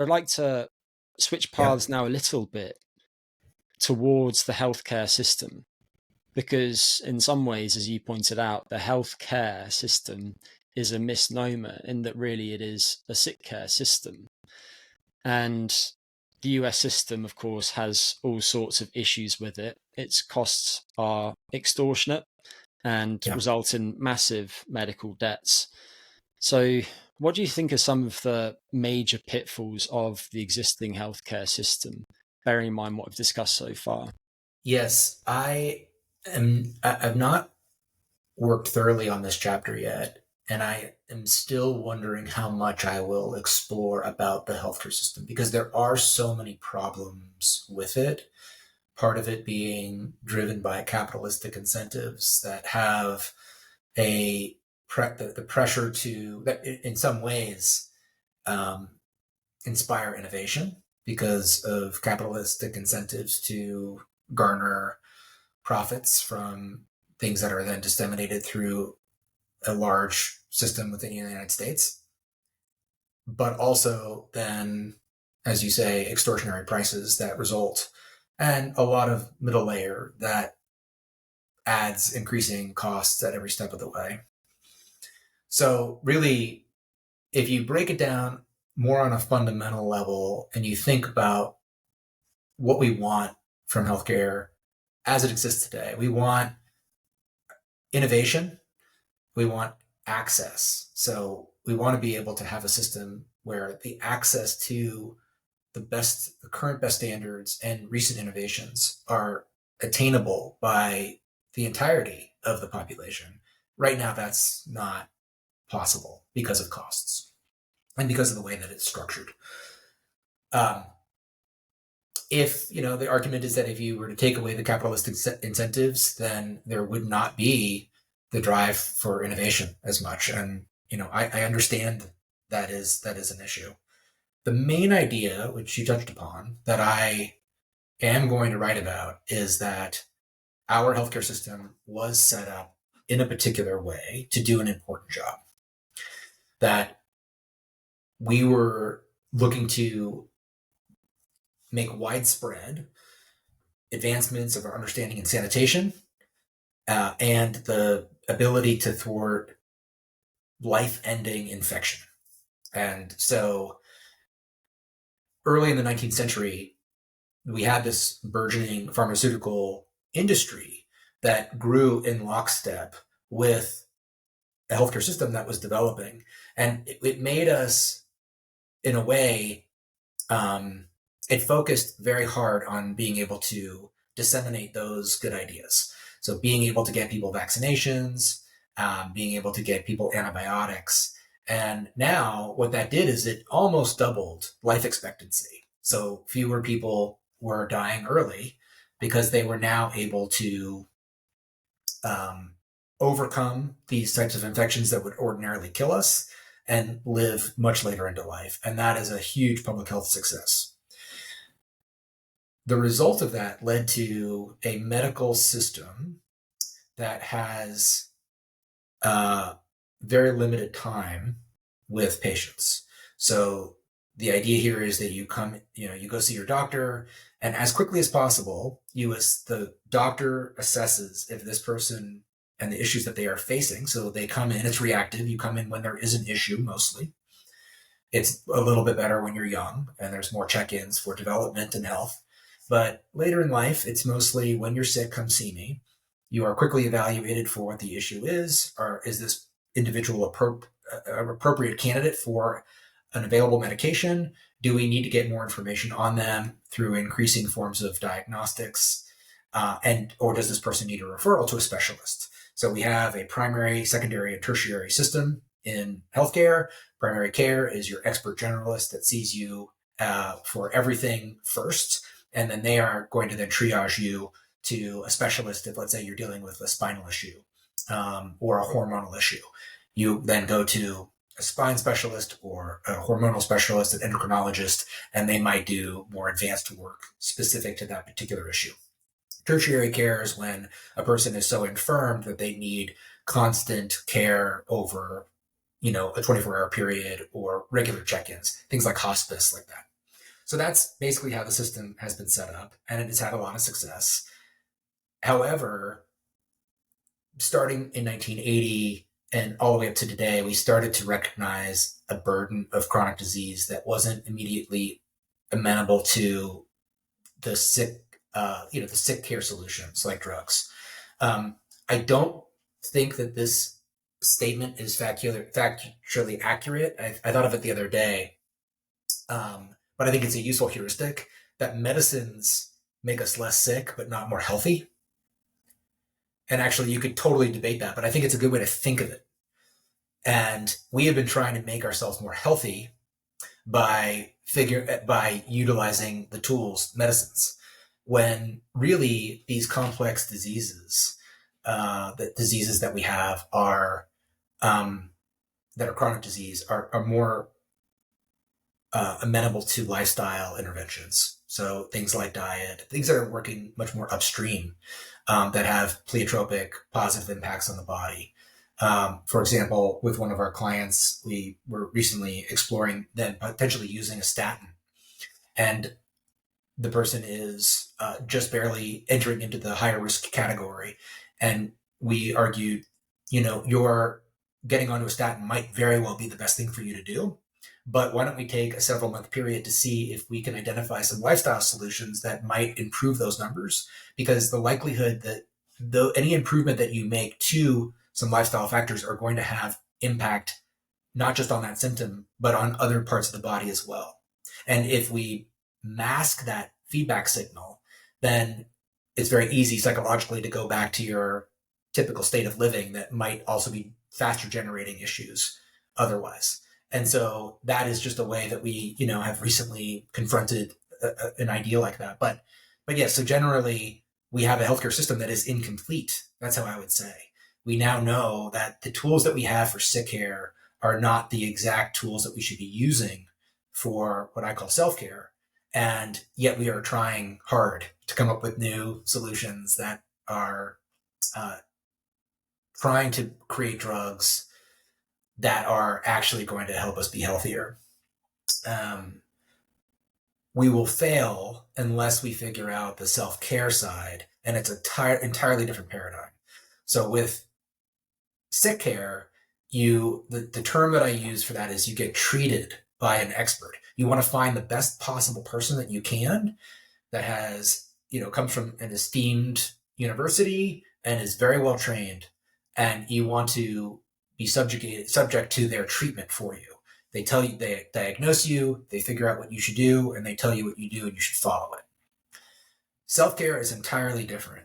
I'd like to switch Yep. paths now a little bit towards the healthcare system, because in some ways, as you pointed out, the healthcare system is a misnomer in that really it is a sick care system. And the US system, of course, has all sorts of issues with it. Its costs are extortionate and Yep. result in massive medical debts. So, what do you think are some of the major pitfalls of the existing healthcare system, bearing in mind what we've discussed so far? Yes, I've not worked thoroughly on this chapter yet, and I am still wondering how much I will explore about the healthcare system because there are so many problems with it. Part of it being driven by capitalistic incentives that have the pressure to that in some ways um, inspire innovation because of capitalistic incentives to garner profits from things that are then disseminated through a large system within the United States, but also then, as you say, extortionary prices that result, and a lot of middle layer that adds increasing costs at every step of the way. So, really, if you break it down more on a fundamental level and you think about what we want from healthcare as it exists today, we want innovation, we want access. So we want to be able to have a system where the access to the current best standards and recent innovations are attainable by the entirety of the population. Right now, that's not possible because of costs and because of the way that it's structured. Um, if the argument is that if you were to take away the capitalistic incentives, then there would not be the drive for innovation as much. And I understand that is an issue. The main idea, which you touched upon, that I am going to write about is that our healthcare system was set up in a particular way to do an important job. That we were looking to make widespread advancements of our understanding in sanitation and the ability to thwart life-ending infection. And so early in the 19th century, we had this burgeoning pharmaceutical industry that grew in lockstep with a healthcare system that was developing. And it made us, in a way, it focused very hard on being able to disseminate those good ideas. So being able to get people vaccinations, being able to get people antibiotics. And now what that did is it almost doubled life expectancy. So fewer people were dying early because they were now able to overcome these types of infections that would ordinarily kill us and live much later into life. And that is a huge public health success. The result of that led to a medical system that has very limited time with patients. So the idea here is that you go see your doctor, and as quickly as possible, the doctor assesses if this person and the issues that they are facing. So they come in, it's reactive. You come in when there is an issue mostly. It's a little bit better when you're young and there's more check-ins for development and health. But later in life, it's mostly when you're sick, come see me. You are quickly evaluated for what the issue is, or is this individual an appropriate candidate for an available medication? Do we need to get more information on them through increasing forms of diagnostics? Or does this person need a referral to a specialist? So we have a primary, secondary, and tertiary system in healthcare. Primary care is your expert generalist that sees you for everything first, and then they are going to then triage you to a specialist if, let's say, you're dealing with a spinal issue or a hormonal issue. You then go to a spine specialist or a hormonal specialist, an endocrinologist, and they might do more advanced work specific to that particular issue. Tertiary care is when a person is so infirm that they need constant care over, a 24-hour period or regular check-ins, things like hospice, like that. So that's basically how the system has been set up, and it has had a lot of success. However, starting in 1980 and all the way up to today, we started to recognize a burden of chronic disease that wasn't immediately amenable to the the sick care solutions like drugs. I don't think that this statement is factually accurate. I thought of it the other day, but I think it's a useful heuristic that medicines make us less sick, but not more healthy. And actually, you could totally debate that, but I think it's a good way to think of it. And we have been trying to make ourselves more healthy by utilizing the tools, medicines, when really these complex diseases, the diseases that we have are that are chronic disease, are more amenable to lifestyle interventions. So things like diet, things that are working much more upstream, that have pleiotropic positive impacts on the body. For example, with one of our clients, we were recently exploring then potentially using a statin, and the person is just barely entering into the higher risk category. And we argued, your getting onto a statin might very well be the best thing for you to do. But why don't we take a several month period to see if we can identify some lifestyle solutions that might improve those numbers? Because the likelihood that any improvement that you make to some lifestyle factors are going to have impact not just on that symptom, but on other parts of the body as well. And if we mask that feedback signal, then it's very easy psychologically to go back to your typical state of living that might also be faster generating issues otherwise. And so that is just a way that we, have recently confronted an idea like that. But yes, so generally we have a healthcare system that is incomplete. That's how I would say. We now know that the tools that we have for sick care are not the exact tools that we should be using for what I call self-care. And yet we are trying hard to come up with new solutions that are trying to create drugs that are actually going to help us be healthier. We will fail unless we figure out the self-care side, and it's an entirely different paradigm. So with sick care, the term that I use for that is you get treated by an expert. You want to find the best possible person that you can that has, comes from an esteemed university and is very well trained, and you want to be subject to their treatment for you. They diagnose you, they figure out what you should do, and they tell you what you do and you should follow it. Self-care is entirely different.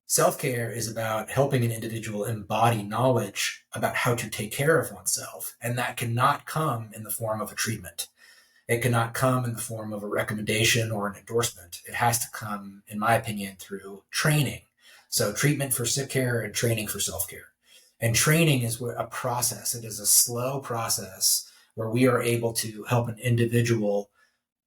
Self-care is about helping an individual embody knowledge about how to take care of oneself, and that cannot come in the form of a treatment. It cannot come in the form of a recommendation or an endorsement. It has to come, in my opinion, through training. So treatment for sick care and training for self-care. And training is a process. It is a slow process where we are able to help an individual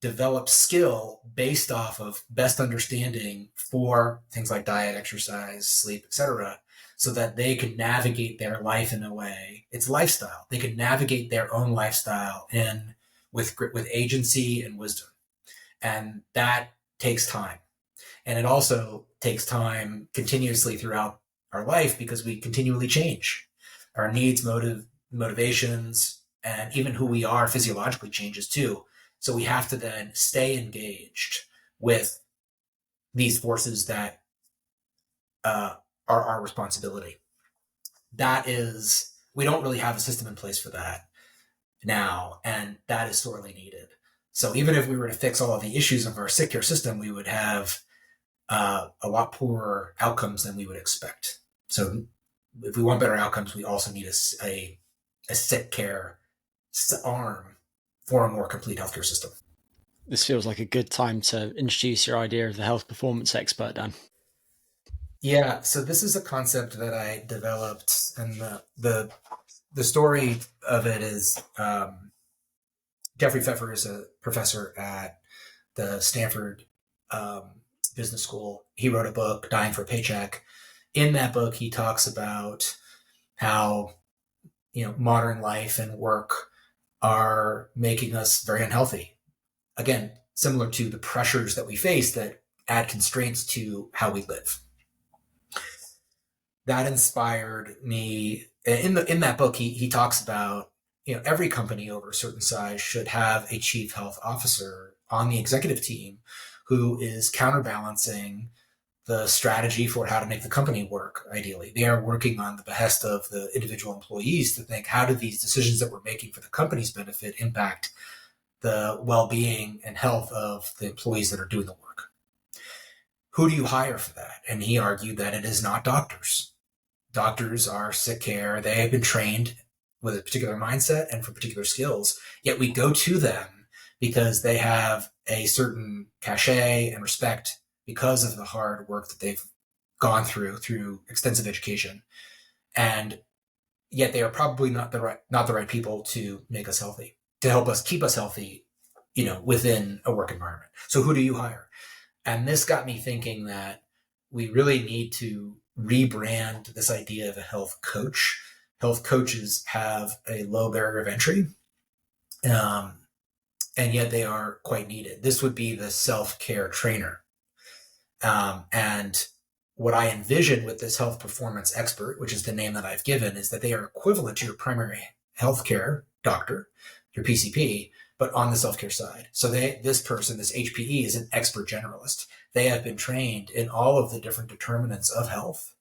develop skill based off of best understanding for things like diet, exercise, sleep, etc., so that they can navigate their life in a way. It's lifestyle. They can navigate their own lifestyle with agency and wisdom. And that takes time. And it also takes time continuously throughout our life because we continually change. Our needs, motivations, and even who we are physiologically changes too. So we have to then stay engaged with these forces that are our responsibility. We don't really have a system in place for that now, and that is sorely needed. So even if we were to fix all of the issues of our sick care system, we would have a lot poorer outcomes than we would expect. So if we want better outcomes, we also need a sick care arm for a more complete healthcare system. This feels like a good time to introduce your idea of the health performance expert, Dan. Yeah, so this is a concept that I developed, and the story of it is Jeffrey Pfeffer is a professor at the Stanford Business School. He wrote a book, Dying for a Paycheck. In that book, he talks about how modern life and work are making us very unhealthy. Again, similar to the pressures that we face that add constraints to how we live. That inspired me. In that book, he talks about, every company over a certain size should have a chief health officer on the executive team who is counterbalancing the strategy for how to make the company work. Ideally, they are working on the behest of the individual employees to think, how do these decisions that we're making for the company's benefit impact the well-being and health of the employees that are doing the work? Who do you hire for that? And he argued that it is not doctors. Doctors are sick care. They have been trained with a particular mindset and for particular skills, yet we go to them because they have a certain cachet and respect because of the hard work that they've gone through extensive education. And yet they are probably not the right people to make us healthy, to help us keep us healthy, within a work environment. So who do you hire? And this got me thinking that we really need to rebrand this idea of a health coach. Health coaches have a low barrier of entry, and yet they are quite needed. This would be the self-care trainer. And what I envision with this health performance expert, which is the name that I've given, is that they are equivalent to your primary healthcare doctor, your PCP, but on the self-care side. So this HPE, is an expert generalist. They have been trained in all of the different determinants of health,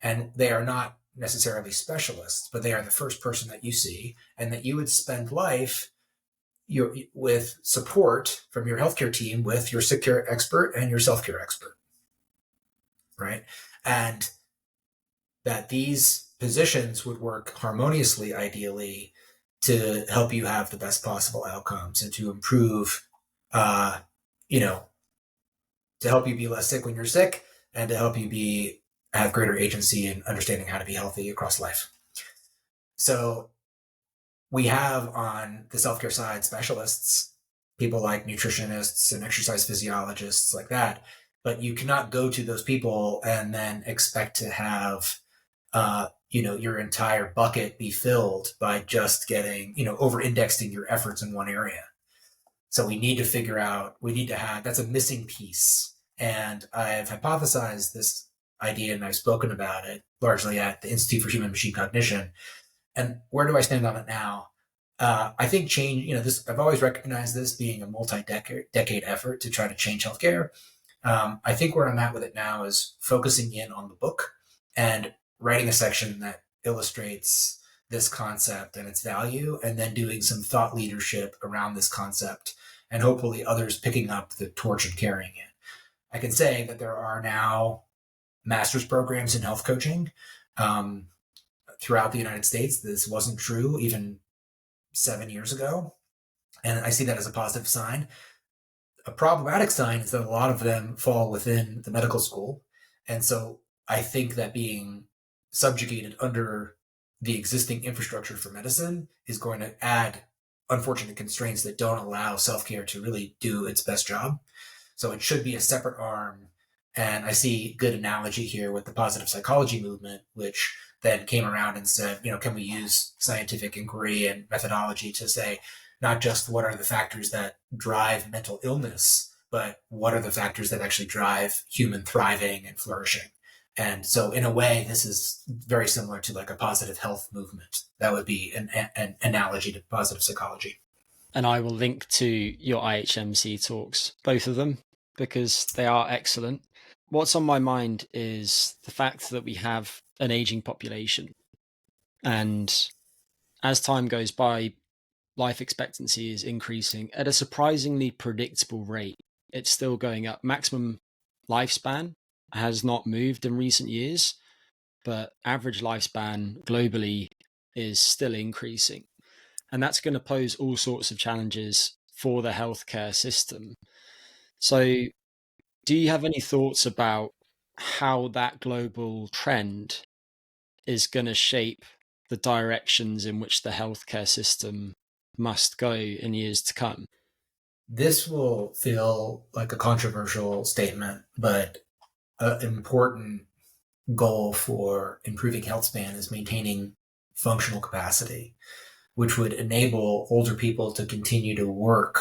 and they are not necessarily specialists, but they are the first person that you see, and that you would spend life with support from your healthcare team with your sick care expert and your self-care expert, right? And that these positions would work harmoniously, ideally, to help you have the best possible outcomes and to improve, to help you be less sick when you're sick and to help you have greater agency in understanding how to be healthy across life. So we have on the self-care side specialists, people like nutritionists and exercise physiologists like that, but you cannot go to those people and then expect to have your entire bucket be filled by just getting, over-indexing your efforts in one area. So we need to have, that's a missing piece. And I've hypothesized this idea and I've spoken about it largely at the Institute for Human Machine Cognition. And where do I stand on it now? I think change, I've always recognized this being a multi-decade effort to try to change healthcare. I think where I'm at with it now is focusing in on the book and writing a section that illustrates this concept and its value, and then doing some thought leadership around this concept, and hopefully others picking up the torch and carrying it. I can say that there are now master's programs in health coaching throughout the United States. This wasn't true even 7 years ago, and I see that as a positive sign. A problematic sign is that a lot of them fall within the medical school, and so I think that being subjugated under the existing infrastructure for medicine is going to add unfortunate constraints that don't allow self-care to really do its best job. So it should be a separate arm. And I see good analogy here with the positive psychology movement, which then came around and said, can we use scientific inquiry and methodology to say, not just what are the factors that drive mental illness, but what are the factors that actually drive human thriving and flourishing? And so in a way, this is very similar to like a positive health movement. That would be an analogy to positive psychology. And I will link to your IHMC talks, both of them, because they are excellent. What's on my mind is the fact that we have an aging population. And as time goes by, life expectancy is increasing at a surprisingly predictable rate. It's still going up. Maximum lifespan has not moved in recent years, but average lifespan globally is still increasing. And that's going to pose all sorts of challenges for the healthcare system. So do you have any thoughts about how that global trend is going to shape the directions in which the healthcare system must go in years to come? This will feel like a controversial statement, but an important goal for improving health span is maintaining functional capacity, which would enable older people to continue to work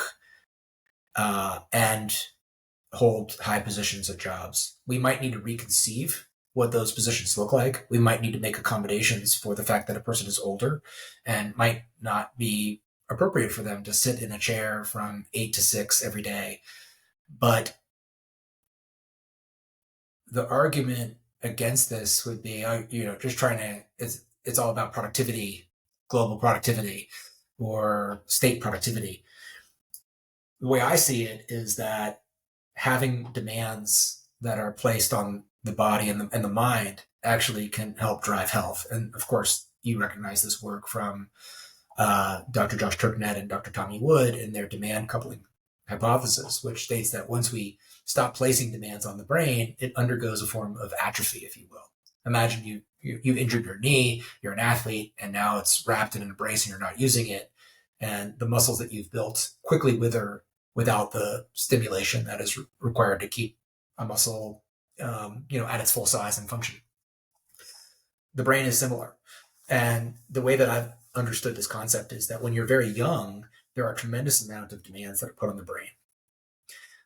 and hold high positions at jobs. We might need to reconceive what those positions look like. We might need to make accommodations for the fact that a person is older and might not be appropriate for them to sit in a chair from 8 to 6 every day. But the argument against this would be, just trying to, it's all about productivity, global productivity, or state productivity. The way I see it is that having demands that are placed on the body and the mind actually can help drive health. And of course, you recognize this work from Dr. Josh Turknet and Dr. Tommy Wood in their demand coupling hypothesis, which states that once we stop placing demands on the brain, it undergoes a form of atrophy, if you will. Imagine you've injured your knee, you're an athlete, and now it's wrapped in a brace and you're not using it. And the muscles that you've built quickly wither without the stimulation that is required to keep a muscle, at its full size and function. The brain is similar. And the way that I've understood this concept is that when you're very young, there are a tremendous amount of demands that are put on the brain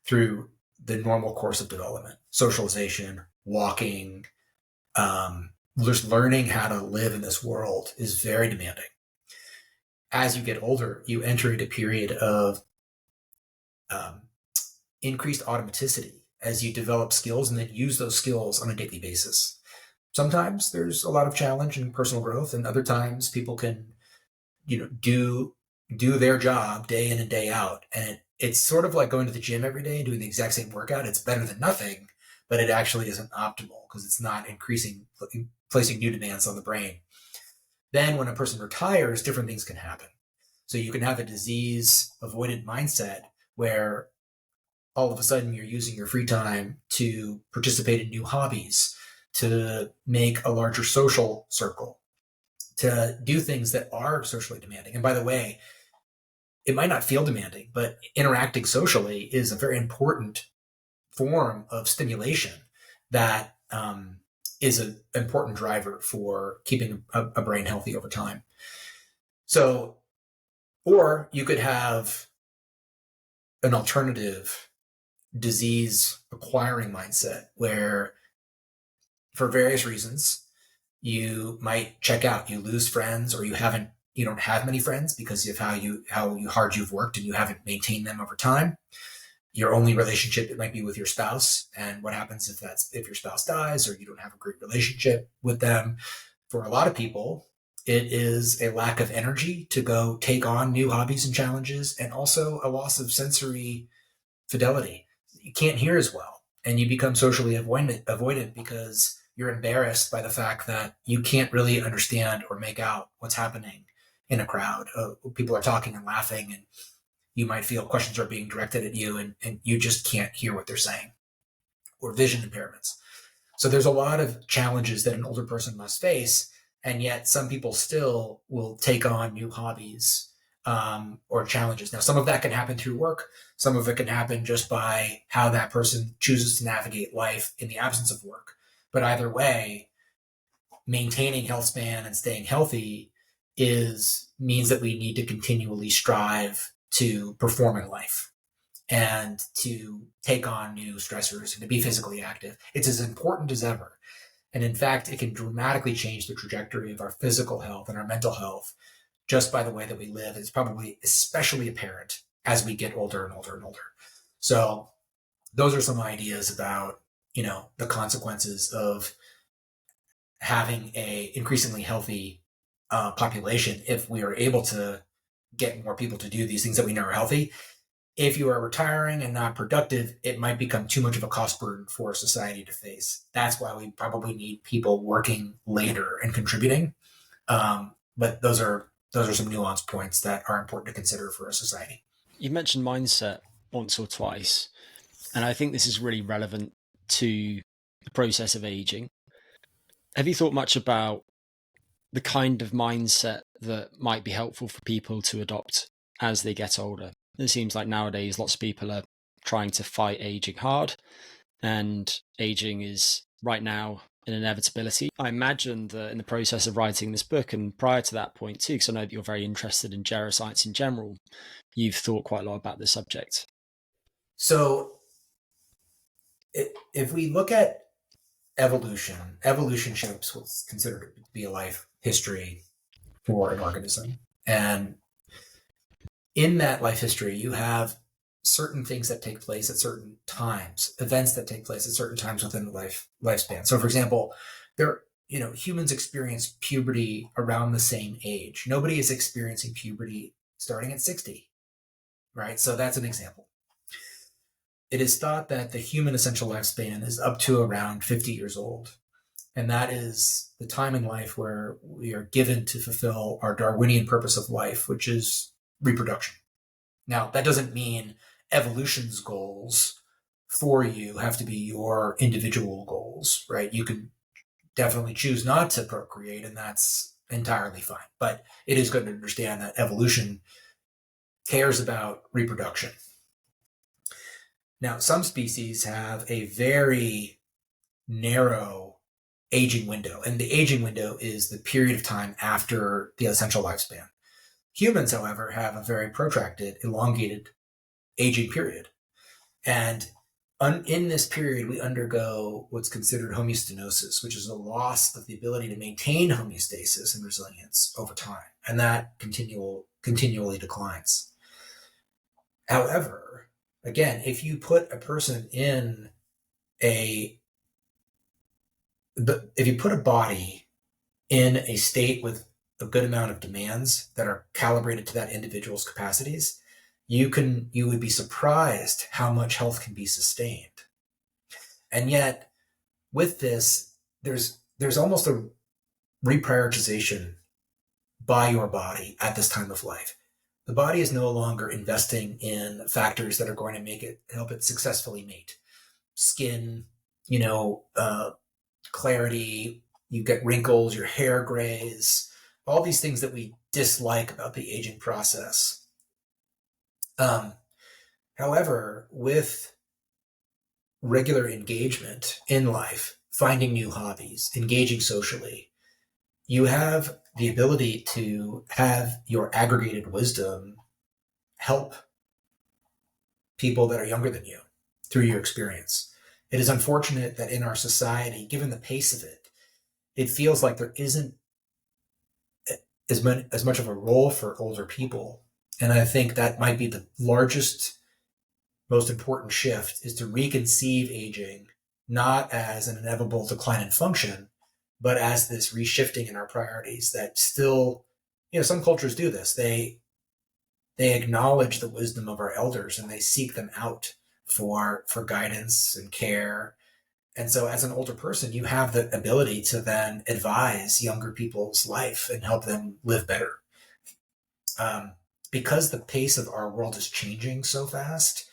through the normal course of development, socialization, walking, just learning how to live in this world is very demanding. As you get older, you enter into a period of increased automaticity as you develop skills and then use those skills on a daily basis. Sometimes there's a lot of challenge and personal growth, and other times people can, do their job day in and day out. And it's sort of like going to the gym every day and doing the exact same workout. It's better than nothing, but it actually isn't optimal because it's not placing new demands on the brain. Then when a person retires, different things can happen. So you can have a disease avoidant mindset where all of a sudden you're using your free time to participate in new hobbies, to make a larger social circle, to do things that are socially demanding. And by the way, it might not feel demanding, but interacting socially is a very important form of stimulation that is an important driver for keeping a brain healthy over time. So, or you could have an alternative disease acquiring mindset where, for various reasons, you might check out, you lose friends, or you don't have many friends because of how hard you've worked and you haven't maintained them over time. Your only relationship, it might be with your spouse. And what happens if your spouse dies or you don't have a great relationship with them? For a lot of people, it is a lack of energy to go take on new hobbies and challenges, and also a loss of sensory fidelity. You can't hear as well, and you become socially avoidant because you're embarrassed by the fact that you can't really understand or make out what's happening in a crowd. People are talking and laughing, and you might feel questions are being directed at you, and you just can't hear what they're saying. Or vision impairments. So there's a lot of challenges that an older person must face, and yet some people still will take on new hobbies or challenges. Now, some of that can happen through work. Some of it can happen just by how that person chooses to navigate life in the absence of work. But either way, maintaining health span and staying healthy means that we need to continually strive to perform in life and to take on new stressors and to be physically active. It's as important as ever. And in fact, it can dramatically change the trajectory of our physical health and our mental health just by the way that we live. It's probably especially apparent as we get older and older and older. So those are some ideas about, the consequences of having a increasingly healthy population if we are able to get more people to do these things that we know are healthy. If you are retiring and not productive, it might become too much of a cost burden for society to face. That's why we probably need people working later and contributing. But those are some nuanced points that are important to consider for a society. You mentioned mindset once or twice, and I think this is really relevant to the process of aging. Have you thought much about the kind of mindset that might be helpful for people to adopt as they get older? It seems like nowadays lots of people are trying to fight aging hard, and aging is right now an inevitability. I imagine that in the process of writing this book, and prior to that point too, because I know that you're very interested in geroscience in general, you've thought quite a lot about this subject. So if we look at evolution shapes what's considered to be a life history for an organism. And in that life history, you have certain things that take place at certain times, events that take place at certain times within the lifespan. So, for example, humans experience puberty around the same age. Nobody is experiencing puberty starting at 60, right? So that's an example. It is thought that the human essential lifespan is up to around 50 years old. And that is the time in life where we are given to fulfill our Darwinian purpose of life, which is reproduction. Now, that doesn't mean evolution's goals for you have to be your individual goals, right? You can definitely choose not to procreate, and that's entirely fine. But it is good to understand that evolution cares about reproduction. Now, some species have a very narrow aging window, and the aging window is the period of time after the essential lifespan. Humans, however, have a very protracted, elongated aging period. And in this period, we undergo what's considered homeostasis, which is a loss of the ability to maintain homeostasis and resilience over time. And that continually declines. However, again, if you put a person in if you put a body in a state with a good amount of demands that are calibrated to that individual's capacities, you would be surprised how much health can be sustained. And yet, with this, there's almost a reprioritization by your body at this time of life. The body is no longer investing in factors that are going to help it successfully mate. Skin, clarity, you get wrinkles, your hair grays, all these things that we dislike about the aging process. However, with regular engagement in life, finding new hobbies, engaging socially, you have the ability to have your aggregated wisdom help people that are younger than you through your experience. It is unfortunate that in our society, given the pace of it, it feels like there isn't as much of a role for older people. And I think that might be the largest, most important shift, is to reconceive aging not as an inevitable decline in function, but as this reshifting in our priorities that still, some cultures do this. They acknowledge the wisdom of our elders and they seek them out for guidance and care. And so as an older person, you have the ability to then advise younger people's life and help them live better. Because the pace of our world is changing so fast,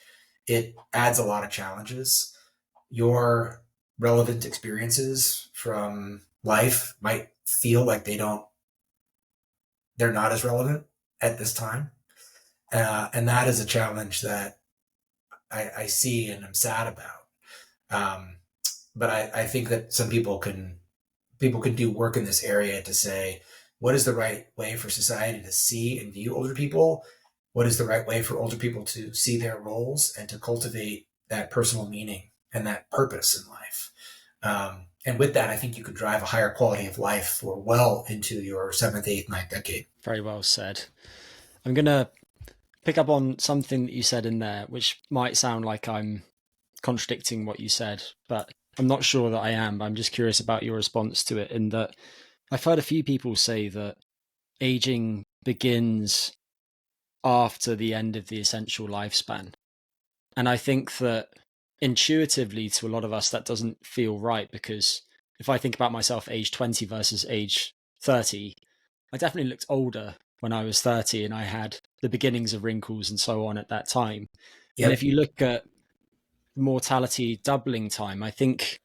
it adds a lot of challenges. Your relevant experiences from life might feel like they're not as relevant at this time. And that is a challenge that I see and I'm sad about. But I think that some people can do work in this area to say, what is the right way for society to see and view older people? What is the right way for older people to see their roles and to cultivate that personal meaning and that purpose in life? And with that, I think you could drive a higher quality of life for well into your 7th, 8th, 9th decade. Very well said. I'm going to pick up on something that you said in there, which might sound like I'm contradicting what you said, but I'm not sure that I am. I'm just curious about your response to it, in that I've heard a few people say that aging begins after the end of the essential lifespan. And I think that intuitively to a lot of us, that doesn't feel right, because if I think about myself age 20 versus age 30, I definitely looked older when I was 30 and I had the beginnings of wrinkles and so on at that time. Yep. And if you look at mortality doubling time, I think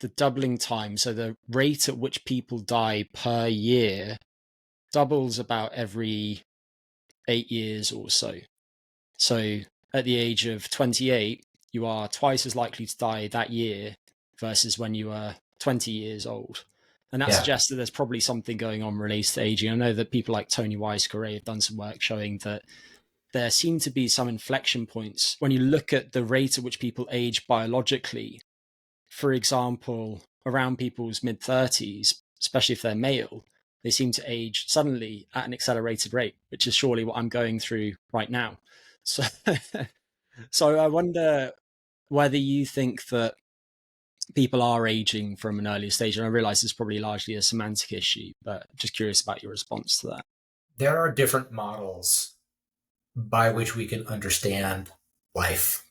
the doubling time, so the rate at which people die per year, doubles about every 8 years or so. So at the age of 28, you are twice as likely to die that year versus when you were 20 years old. And that suggests that there's probably something going on related to aging. I know that people like Tony Weiss-Correa have done some work showing that there seem to be some inflection points when you look at the rate at which people age biologically. For example, around people's mid-30s, especially if they're male, they seem to age suddenly at an accelerated rate, which is surely what I'm going through right now. So, so I wonder whether you think that people are aging from an earlier stage. And I realize it's probably largely a semantic issue, but just curious about your response to that. There are different models by which we can understand life.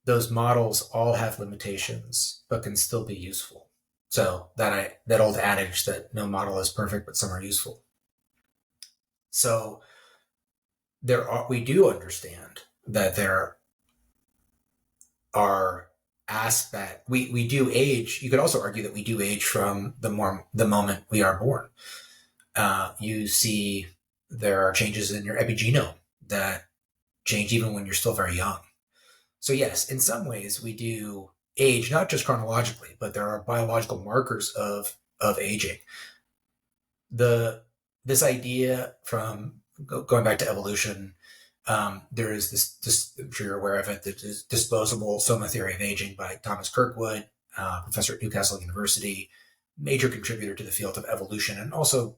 Those models all have limitations, but can still be useful. So that old adage that no model is perfect, but some are useful. So we do understand that there are aspects. We do age. You could also argue that we do age from the moment we are born. You see there are changes in your epigenome that change even when you're still very young. So yes, in some ways we do age, not just chronologically, but there are biological markers of aging. This idea from going back to evolution, there is this, I'm sure you're aware of it, the disposable soma theory of aging by Thomas Kirkwood, professor at Newcastle University, major contributor to the field of evolution and also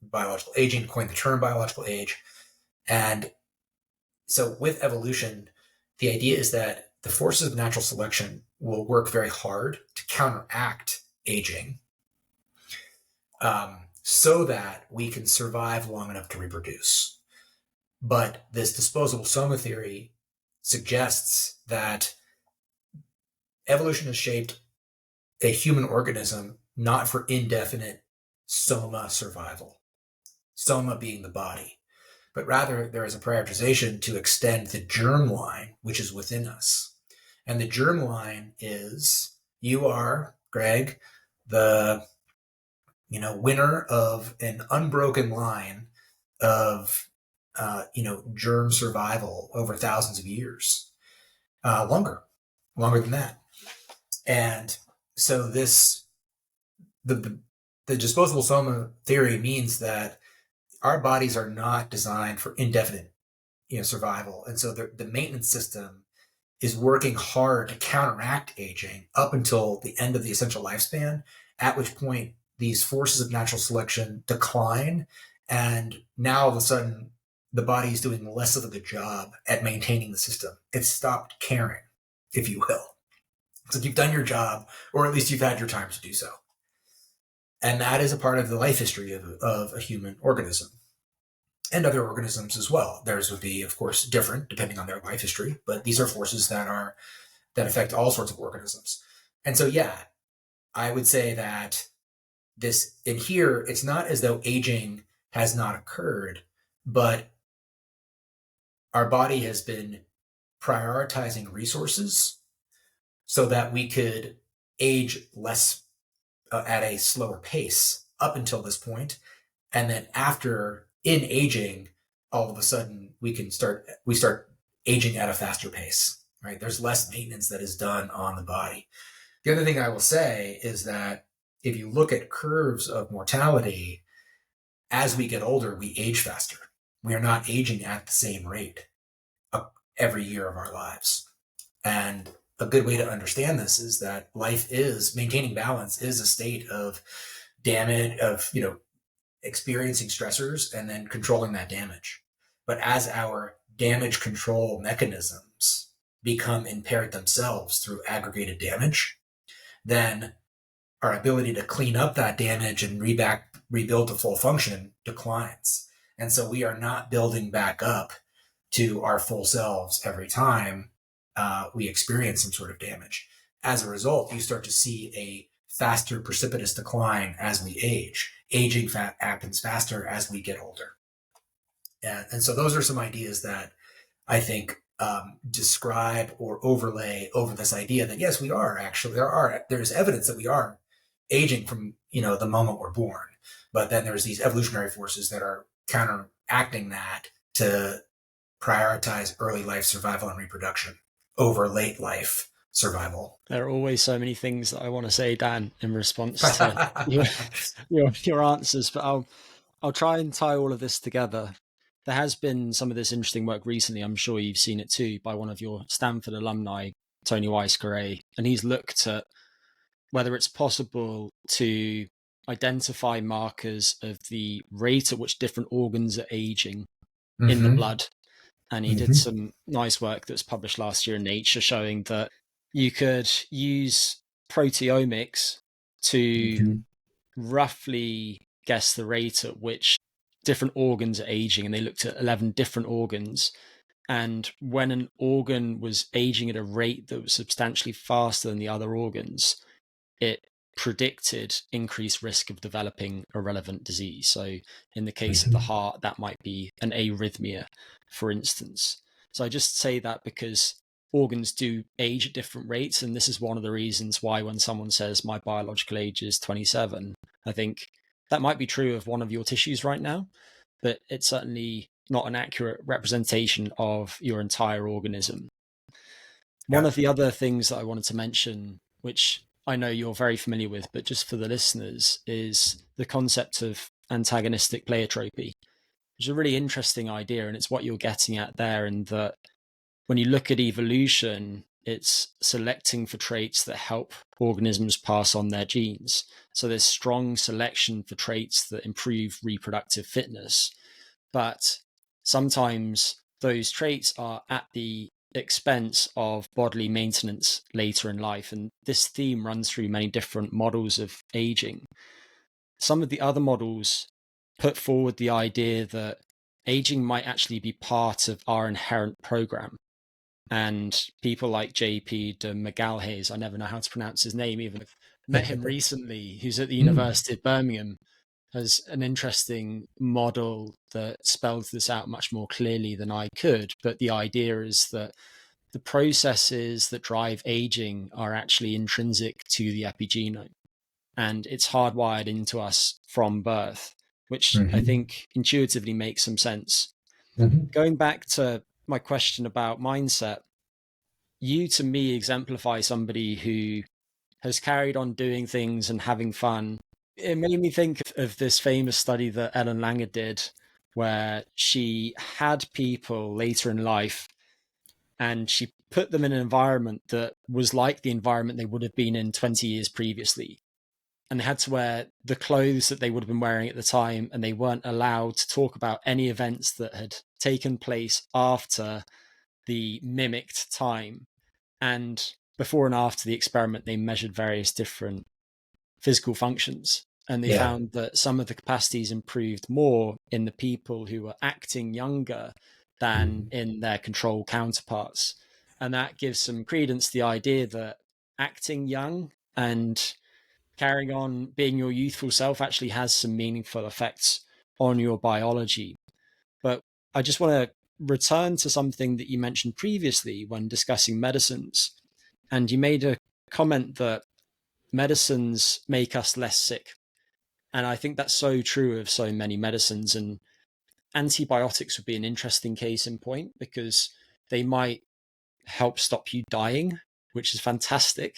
biological aging, coined the term biological age. And so with evolution, the idea is that the forces of natural selection will work very hard to counteract aging, so that we can survive long enough to reproduce. But this disposable soma theory suggests that evolution has shaped a human organism not for indefinite soma survival, soma being the body, but rather there is a prioritization to extend the germline, which is within us. And the germline is, you are, Greg, the winner of an unbroken line of germ survival over thousands of years, longer than that. And so the disposable soma theory means that our bodies are not designed for indefinite survival, and so the maintenance system is working hard to counteract aging up until the end of the essential lifespan, at which point these forces of natural selection decline, and now all of a sudden the body is doing less of a good job at maintaining the system. It's stopped caring, if you will. So you've done your job, or at least you've had your time to do so. And that is a part of the life history of a human organism, and other organisms as well. Theirs would be, of course, different depending on their life history, but these are forces that affect all sorts of organisms. And so, yeah, I would say that in here, it's not as though aging has not occurred, but our body has been prioritizing resources so that we could age less at a slower pace up until this point. And then in aging, all of a sudden we start aging at a faster pace, right? There's less maintenance that is done on the body. The other thing I will say is that if you look at curves of mortality, as we get older, we age faster. We are not aging at the same rate every year of our lives. And a good way to understand this is that maintaining balance is a state of damage, of, experiencing stressors and then controlling that damage. But as our damage control mechanisms become impaired themselves through aggregated damage, then our ability to clean up that damage and rebuild to full function declines. And so we are not building back up to our full selves every time we experience some sort of damage. As a result, you start to see a faster precipitous decline as we age. Aging happens faster as we get older. And so those are some ideas that I think describe or overlay over this idea that, yes, we are actually, there's evidence that we are aging from, the moment we're born. But then there's these evolutionary forces that are counteracting that to prioritize early life survival and reproduction over late life survival. There are always so many things that I want to say, Dan, in response to your answers, but I'll try and tie all of this together. there has been some of this interesting work recently. I'm sure you've seen it too, by one of your Stanford alumni, Tony Weiss-Correa, and he's looked at whether it's possible to identify markers of the rate at which different organs are aging in the blood. And he did some nice work that's published last year in Nature showing that you could use proteomics to roughly guess the rate at which different organs are aging. And they looked at 11 different organs. And when an organ was aging at a rate that was substantially faster than the other organs, it predicted increased risk of developing a relevant disease. So in the case of the heart, that might be an arrhythmia, for instance. So I just say that because organs do age at different rates. And this is one of the reasons why when someone says my biological age is 27, I think that might be true of one of your tissues right now, but it's certainly not an accurate representation of your entire organism. One of the other things that I wanted to mention, which I know you're very familiar with, but just for the listeners, is the concept of antagonistic pleiotropy, which is a really interesting idea. And it's what you're getting at there, in that when you look at evolution, it's selecting for traits that help organisms pass on their genes. So there's strong selection for traits that improve reproductive fitness. But sometimes those traits are at the expense of bodily maintenance later in life. And this theme runs through many different models of aging. Some of the other models put forward the idea that aging might actually be part of our inherent program. And people like JP de Magalhaes, I never know how to pronounce his name, even if I've met him recently, who's at the University of Birmingham, has an interesting model that spells this out much more clearly than I could. But the idea is that the processes that drive aging are actually intrinsic to the epigenome, and it's hardwired into us from birth, which I think intuitively makes some sense. Going back to my question about mindset, you to me exemplify somebody who has carried on doing things and having fun. It made me think of this famous study that Ellen Langer did, where she had people later in life and she put them in an environment that was like the environment they would have been in 20 years previously. And they had to wear the clothes that they would have been wearing at the time, and they weren't allowed to talk about any events that had taken place after the mimicked time. And before and after the experiment, they measured various different physical functions. And they found that some of the capacities improved more in the people who were acting younger than in their control counterparts. And that gives some credence to the idea that acting young and carrying on being your youthful self actually has some meaningful effects on your biology. But I just want to return to something that you mentioned previously when discussing medicines. And you made a comment that medicines make us less sick. And I think that's so true of so many medicines. And antibiotics would be an interesting case in point, because they might help stop you dying, which is fantastic.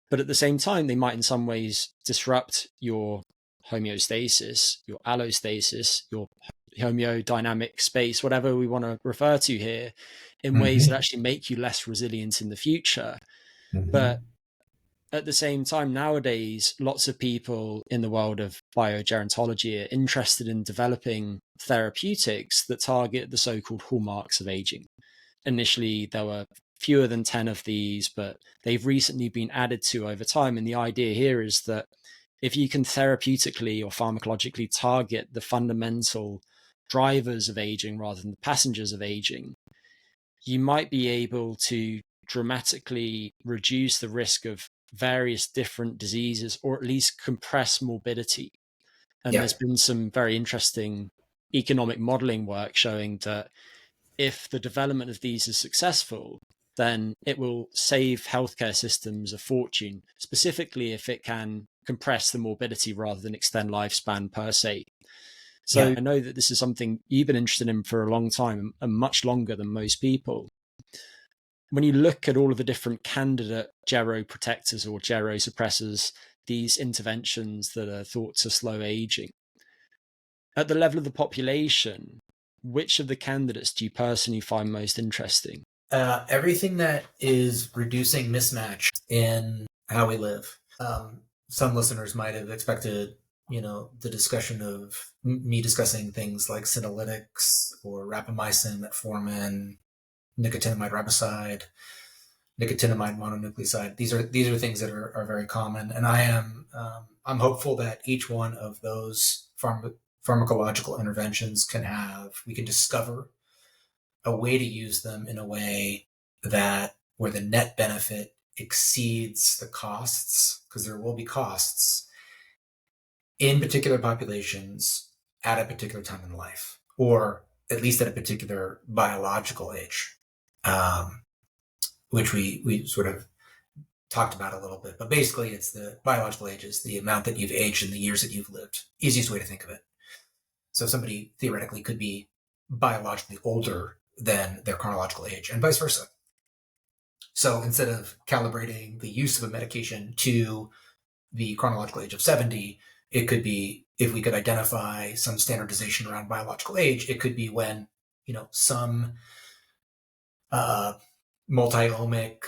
But at the same time, they might in some ways disrupt your homeostasis, your allostasis, your homeodynamic space, whatever we want to refer to here, in ways that actually make you less resilient in the future. But at the same time, nowadays, lots of people in the world of biogerontology are interested in developing therapeutics that target the so-called hallmarks of aging. Initially, there were fewer than 10 of these, but they've recently been added to over time. And the idea here is that if you can therapeutically or pharmacologically target the fundamental drivers of aging rather than the passengers of aging, you might be able to dramatically reduce the risk of various different diseases, or at least compress morbidity. And there's been some very interesting economic modeling work showing that if the development of these is successful, then it will save healthcare systems a fortune, specifically if it can compress the morbidity rather than extend lifespan per se. So I know that this is something you've been interested in for a long time, and much longer than most people. When you look at all of the different candidate geroprotectors or gerosuppressors, these interventions that are thought to slow aging, at the level of the population, which of the candidates do you personally find most interesting? Everything that is reducing mismatch in how we live. Some listeners might have expected, the discussion of me discussing things like senolytics or rapamycin, metformin, nicotinamide riboside, nicotinamide mononucleoside. These are things that are very common, and I'm hopeful that each one of those pharmacological interventions we can discover a way to use them in a way that where the net benefit exceeds the costs, because there will be costs in particular populations at a particular time in life, or at least at a particular biological age, which we sort of talked about a little bit. But basically, it's the biological age is the amount that you've aged in the years that you've lived. Easiest way to think of it. So somebody theoretically could be biologically older than their chronological age, and vice versa. So instead of calibrating the use of a medication to the chronological age of 70, it could be, if we could identify some standardization around biological age, it could be when, some multi-omic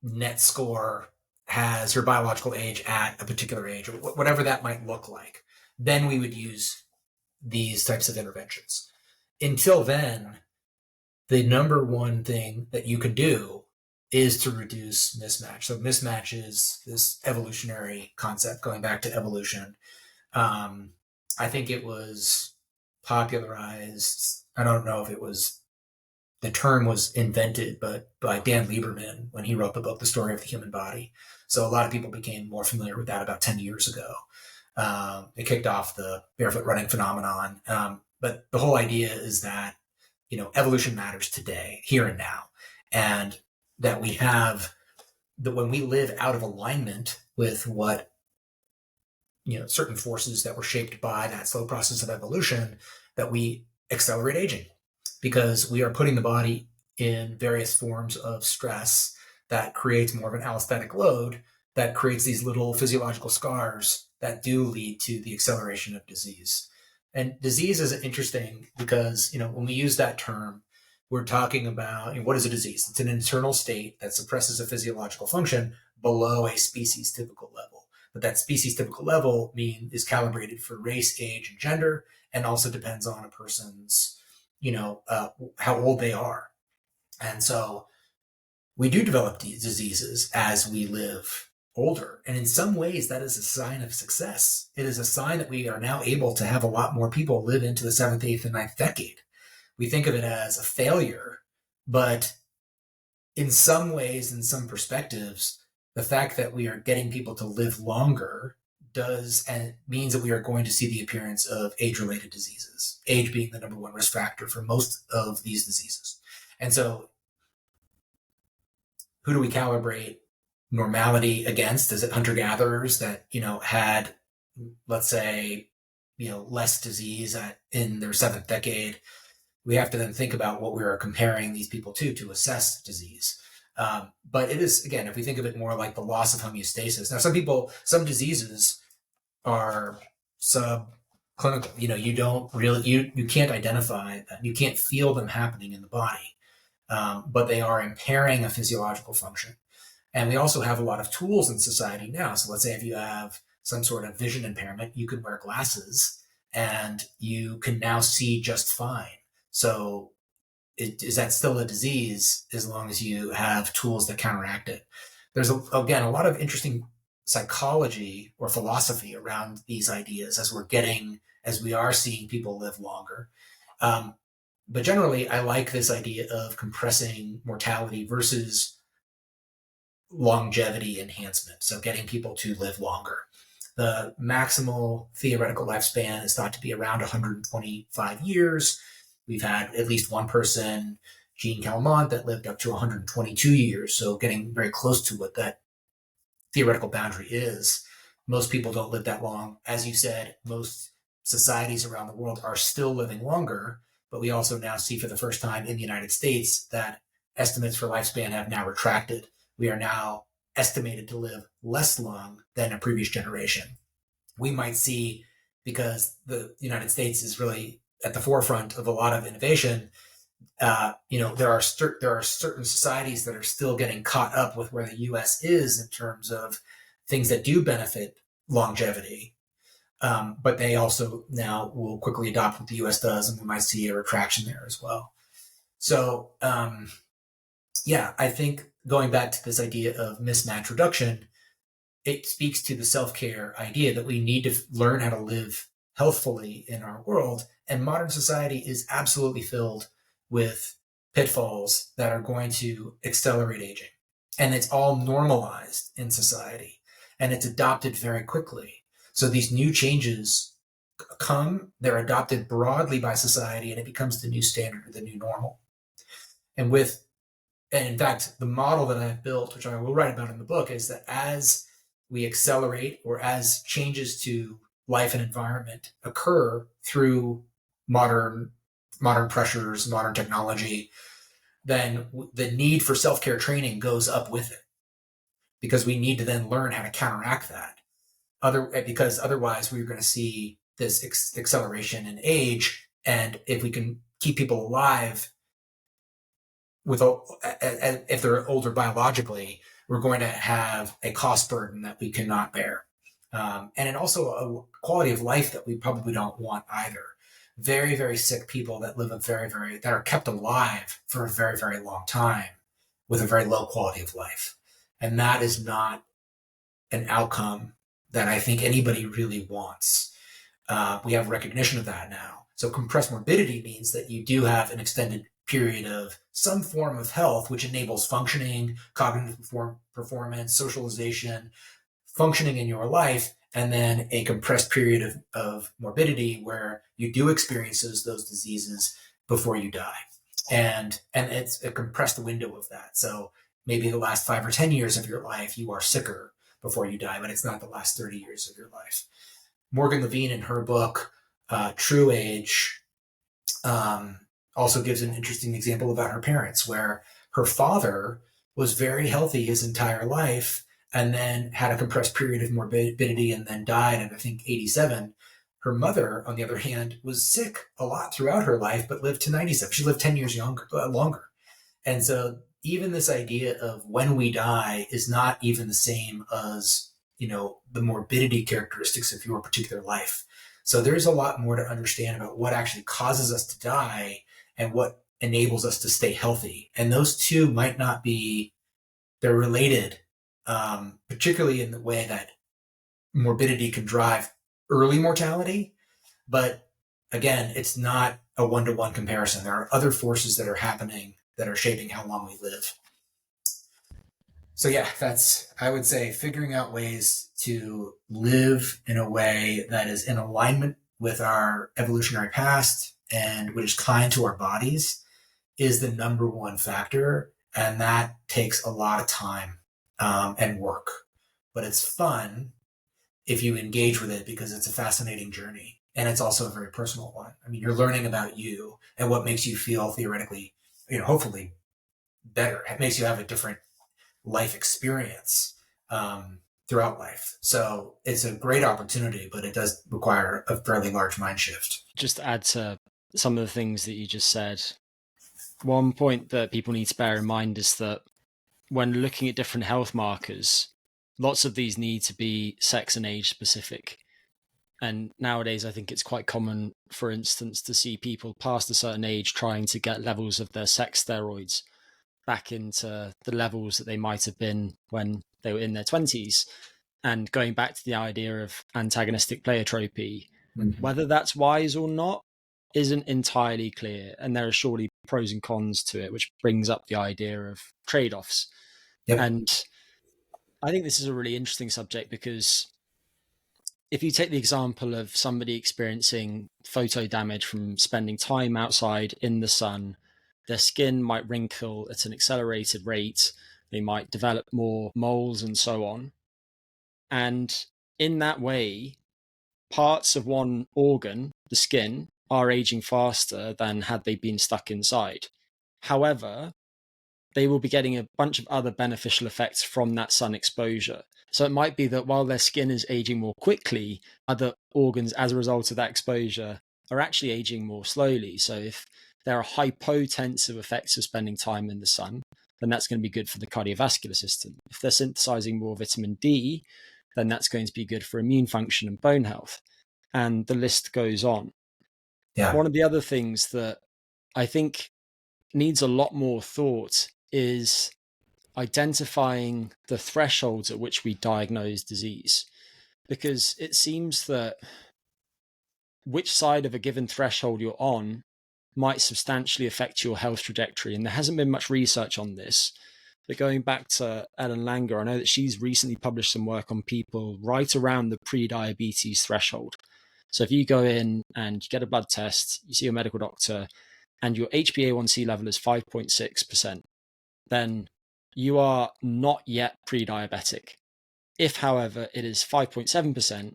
net score has your biological age at a particular age, or whatever that might look like. Then we would use these types of interventions. Until then, the number one thing that you can do is to reduce mismatch. So mismatch is this evolutionary concept going back to evolution. I think it was popularized. I don't know if the term was invented, but by Dan Lieberman when he wrote the book, The Story of the Human Body. So a lot of people became more familiar with that about 10 years ago. It kicked off the barefoot running phenomenon. But the whole idea is that, evolution matters today, here and now. And that when we live out of alignment with what, certain forces that were shaped by that slow process of evolution, that we accelerate aging, because we are putting the body in various forms of stress that creates more of an allostatic load that creates these little physiological scars that do lead to the acceleration of disease. And disease is interesting because, when we use that term, we're talking about, what is a disease? It's an internal state that suppresses a physiological function below a species typical level. But that species typical level is calibrated for race, age, and gender, and also depends on a person's, how old they are. And so we do develop these diseases as we live older. And in some ways, that is a sign of success. It is a sign that we are now able to have a lot more people live into the 7th, 8th, and 9th decade. We think of it as a failure, but in some ways, in some perspectives, the fact that we are getting people to live longer means that we are going to see the appearance of age-related diseases, age being the number one risk factor for most of these diseases. And so who do we calibrate normality against? Is it hunter-gatherers that, had, let's say, less disease in their 7th decade? We have to then think about what we are comparing these people to assess disease. But it is, again, if we think of it more like the loss of homeostasis. Now, some diseases are subclinical. You can't identify that. You can't feel them happening in the body, but they are impairing a physiological function. And we also have a lot of tools in society now. So let's say if you have some sort of vision impairment, you can wear glasses and you can now see just fine. So is that still a disease as long as you have tools that counteract it? There's, again, a lot of interesting psychology or philosophy around these ideas as we are seeing people live longer. But generally, I like this idea of compressing mortality versus longevity enhancement. So getting people to live longer. The maximal theoretical lifespan is thought to be around 125 years. We've had at least one person, Jean Calment, that lived up to 122 years. So getting very close to what that theoretical boundary is. Most people don't live that long. As you said, most societies around the world are still living longer, but we also now see for the first time in the United States that estimates for lifespan have now retracted. We are now estimated to live less long than a previous generation. We might see, because the United States is really at the forefront of a lot of innovation, there are certain societies that are still getting caught up with where the U.S. is in terms of things that do benefit longevity. But they also now will quickly adopt what the U.S. does, and we might see a retraction there as well. So, I think going back to this idea of mismatch reduction, it speaks to the self-care idea that we need to learn how to live healthfully in our world. And modern society is absolutely filled with pitfalls that are going to accelerate aging. And it's all normalized in society, and it's adopted very quickly. So these new changes they're adopted broadly by society, and it becomes the new standard, the new normal. And in fact, the model that I've built, which I will write about in the book, is that as we accelerate, or as changes to life and environment occur through modern pressures, modern technology, then the need for self-care training goes up with it, because we need to then learn how to counteract that. Because otherwise we're going to see this acceleration in age, and if we can keep people alive if they're older biologically, we're going to have a cost burden that we cannot bear. And also a quality of life that we probably don't want either. Very, very sick people that live that are kept alive for a very, very long time with a very low quality of life. And that is not an outcome that I think anybody really wants. We have recognition of that now. So compressed morbidity means that you do have an extended period of some form of health, which enables functioning, cognitive performance, socialization, functioning in your life, and then a compressed period of morbidity where you do experience those diseases before you die. And it's a compressed window of that. So maybe the last 5 or 10 years of your life, you are sicker before you die, but it's not the last 30 years of your life. Morgan Levine, in her book, True Age, also gives an interesting example about her parents, where her father was very healthy his entire life and then had a compressed period of morbidity and then died at, I think, 87. Her mother, on the other hand, was sick a lot throughout her life, but lived to 97. She lived 10 years longer. And so even this idea of when we die is not even the same as, the morbidity characteristics of your particular life. So there's a lot more to understand about what actually causes us to die and what enables us to stay healthy. And those two might not be, they're related, particularly in the way that morbidity can drive early mortality. But again, it's not a one-to-one comparison. There are other forces that are happening that are shaping how long we live. So that's, I would say, figuring out ways to live in a way that is in alignment with our evolutionary past and which is kind to our bodies is the number one factor. And that takes a lot of time and work. But it's fun if you engage with it, because it's a fascinating journey. And it's also a very personal one. I mean, you're learning about you and what makes you feel theoretically, hopefully better. It makes you have a different life experience throughout life. So it's a great opportunity, but it does require a fairly large mind shift. Just to add to some of the things that you just said, one point that people need to bear in mind is that when looking at different health markers, lots of these need to be sex and age specific. And nowadays, I think it's quite common, for instance, to see people past a certain age trying to get levels of their sex steroids back into the levels that they might have been when they were in their 20s. And going back to the idea of antagonistic pleiotropy, whether that's wise or not isn't entirely clear. And there are surely pros and cons to it, which brings up the idea of trade-offs. Yep. And I think this is a really interesting subject, because if you take the example of somebody experiencing photo damage from spending time outside in the sun, their skin might wrinkle at an accelerated rate, they might develop more moles and so on. And in that way, parts of one organ, the skin, are aging faster than had they been stuck inside. However, they will be getting a bunch of other beneficial effects from that sun exposure. So it might be that while their skin is aging more quickly, other organs, as a result of that exposure, are actually aging more slowly. So if there are hypotensive effects of spending time in the sun, then that's going to be good for the cardiovascular system. If they're synthesizing more vitamin D, then that's going to be good for immune function and bone health. And the list goes on. Yeah. One of the other things that I think needs a lot more thought is identifying the thresholds at which we diagnose disease. Because it seems that which side of a given threshold you're on might substantially affect your health trajectory. And there hasn't been much research on this. But going back to Ellen Langer, I know that she's recently published some work on people right around the pre-diabetes threshold. So if you go in and you get a blood test, you see a medical doctor, and your HbA1c level is 5.6%, then you are not yet pre-diabetic. If, however, it is 5.7%,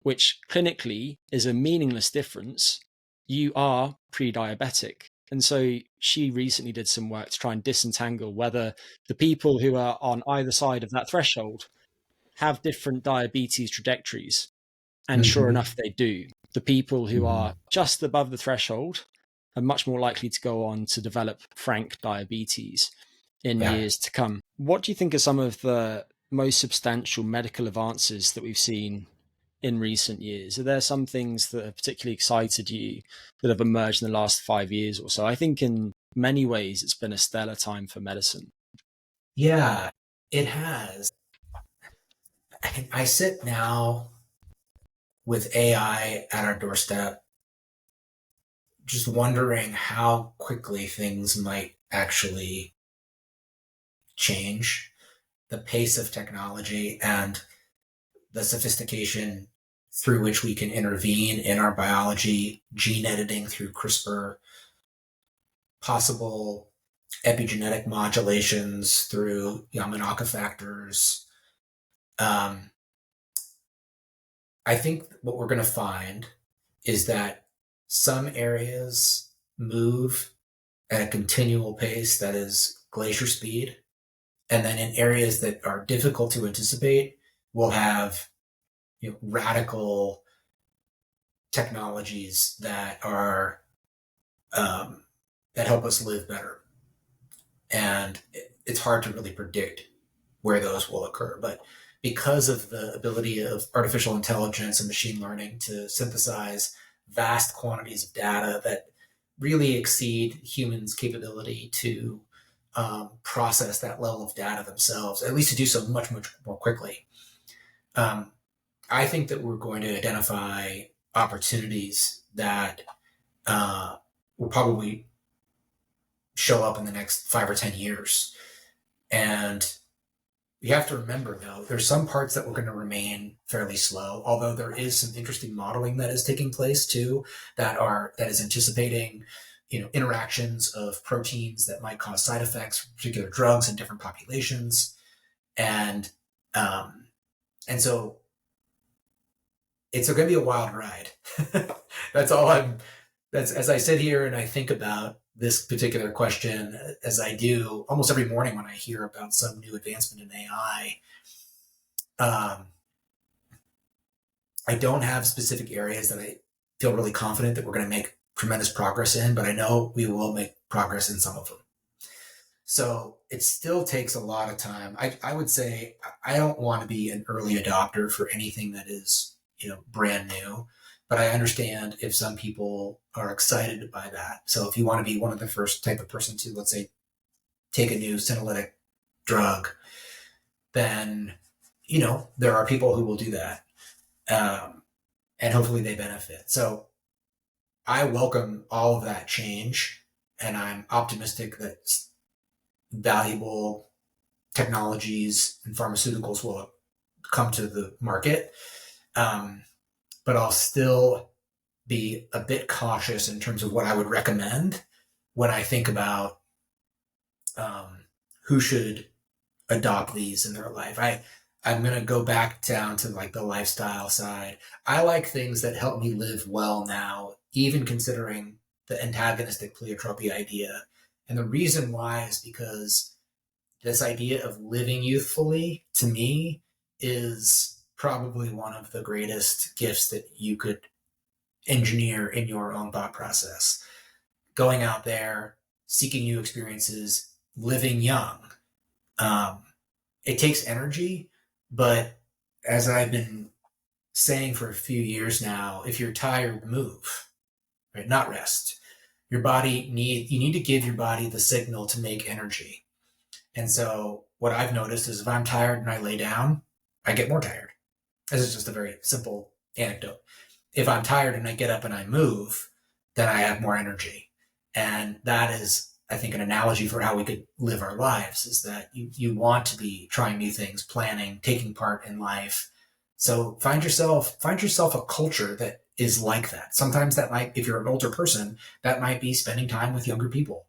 which clinically is a meaningless difference, you are pre-diabetic. And so she recently did some work to try and disentangle whether the people who are on either side of that threshold have different diabetes trajectories. And sure enough, they do. The people who are just above the threshold are much more likely to go on to develop frank diabetes in years to come. What do you think are some of the most substantial medical advances that we've seen in recent years? Are there some things that have particularly excited you that have emerged in the last 5 years or so? I think in many ways it's been a stellar time for medicine. Yeah, it has. I sit now with AI at our doorstep, just wondering how quickly things might actually change, the pace of technology and the sophistication through which we can intervene in our biology, gene editing through CRISPR, possible epigenetic modulations through Yamanaka factors. I think what we're going to find is that some areas move at a continual pace that is glacier speed. And then in areas that are difficult to anticipate, we'll have radical technologies that are that help us live better. And it's hard to really predict where those will occur. But because of the ability of artificial intelligence and machine learning to synthesize vast quantities of data that really exceed humans' capability to process that level of data themselves, at least to do so much, much more quickly, I think that we're going to identify opportunities that will probably show up in the next 5 or 10 years. And you have to remember, though, there's some parts that we're going to remain fairly slow, although there is some interesting modeling that is taking place too, that is anticipating, interactions of proteins that might cause side effects for particular drugs in different populations. And so it's going to be a wild ride. That's as I sit here and I think about this particular question, as I do almost every morning when I hear about some new advancement in AI. I don't have specific areas that I feel really confident that we're going to make tremendous progress in, but I know we will make progress in some of them. So it still takes a lot of time. I would say I don't want to be an early adopter for anything that is, brand new, but I understand if some people are excited by that. So if you want to be one of the first type of person to, let's say, take a new senolytic drug, then, there are people who will do that. And hopefully they benefit. So I welcome all of that change, and I'm optimistic that valuable technologies and pharmaceuticals will come to the market. But I'll still be a bit cautious in terms of what I would recommend when I think about who should adopt these in their life. I'm going to go back down to like the lifestyle side. I like things that help me live well now, even considering the antagonistic pleiotropy idea. And the reason why is because this idea of living youthfully, to me, is probably one of the greatest gifts that you could engineer in your own thought process, going out there, seeking new experiences, living young. Um, it takes energy, but as I've been saying for a few years now, if you're tired, move, right? Not rest. You need to give your body the signal to make energy. And so what I've noticed is if I'm tired and I lay down, I get more tired. This is just a very simple anecdote. If I'm tired and I get up and I move, then I have more energy. And that is, I think, an analogy for how we could live our lives is that you want to be trying new things, planning, taking part in life. So find yourself a culture that is like that. Sometimes that might, if you're an older person, that might be spending time with younger people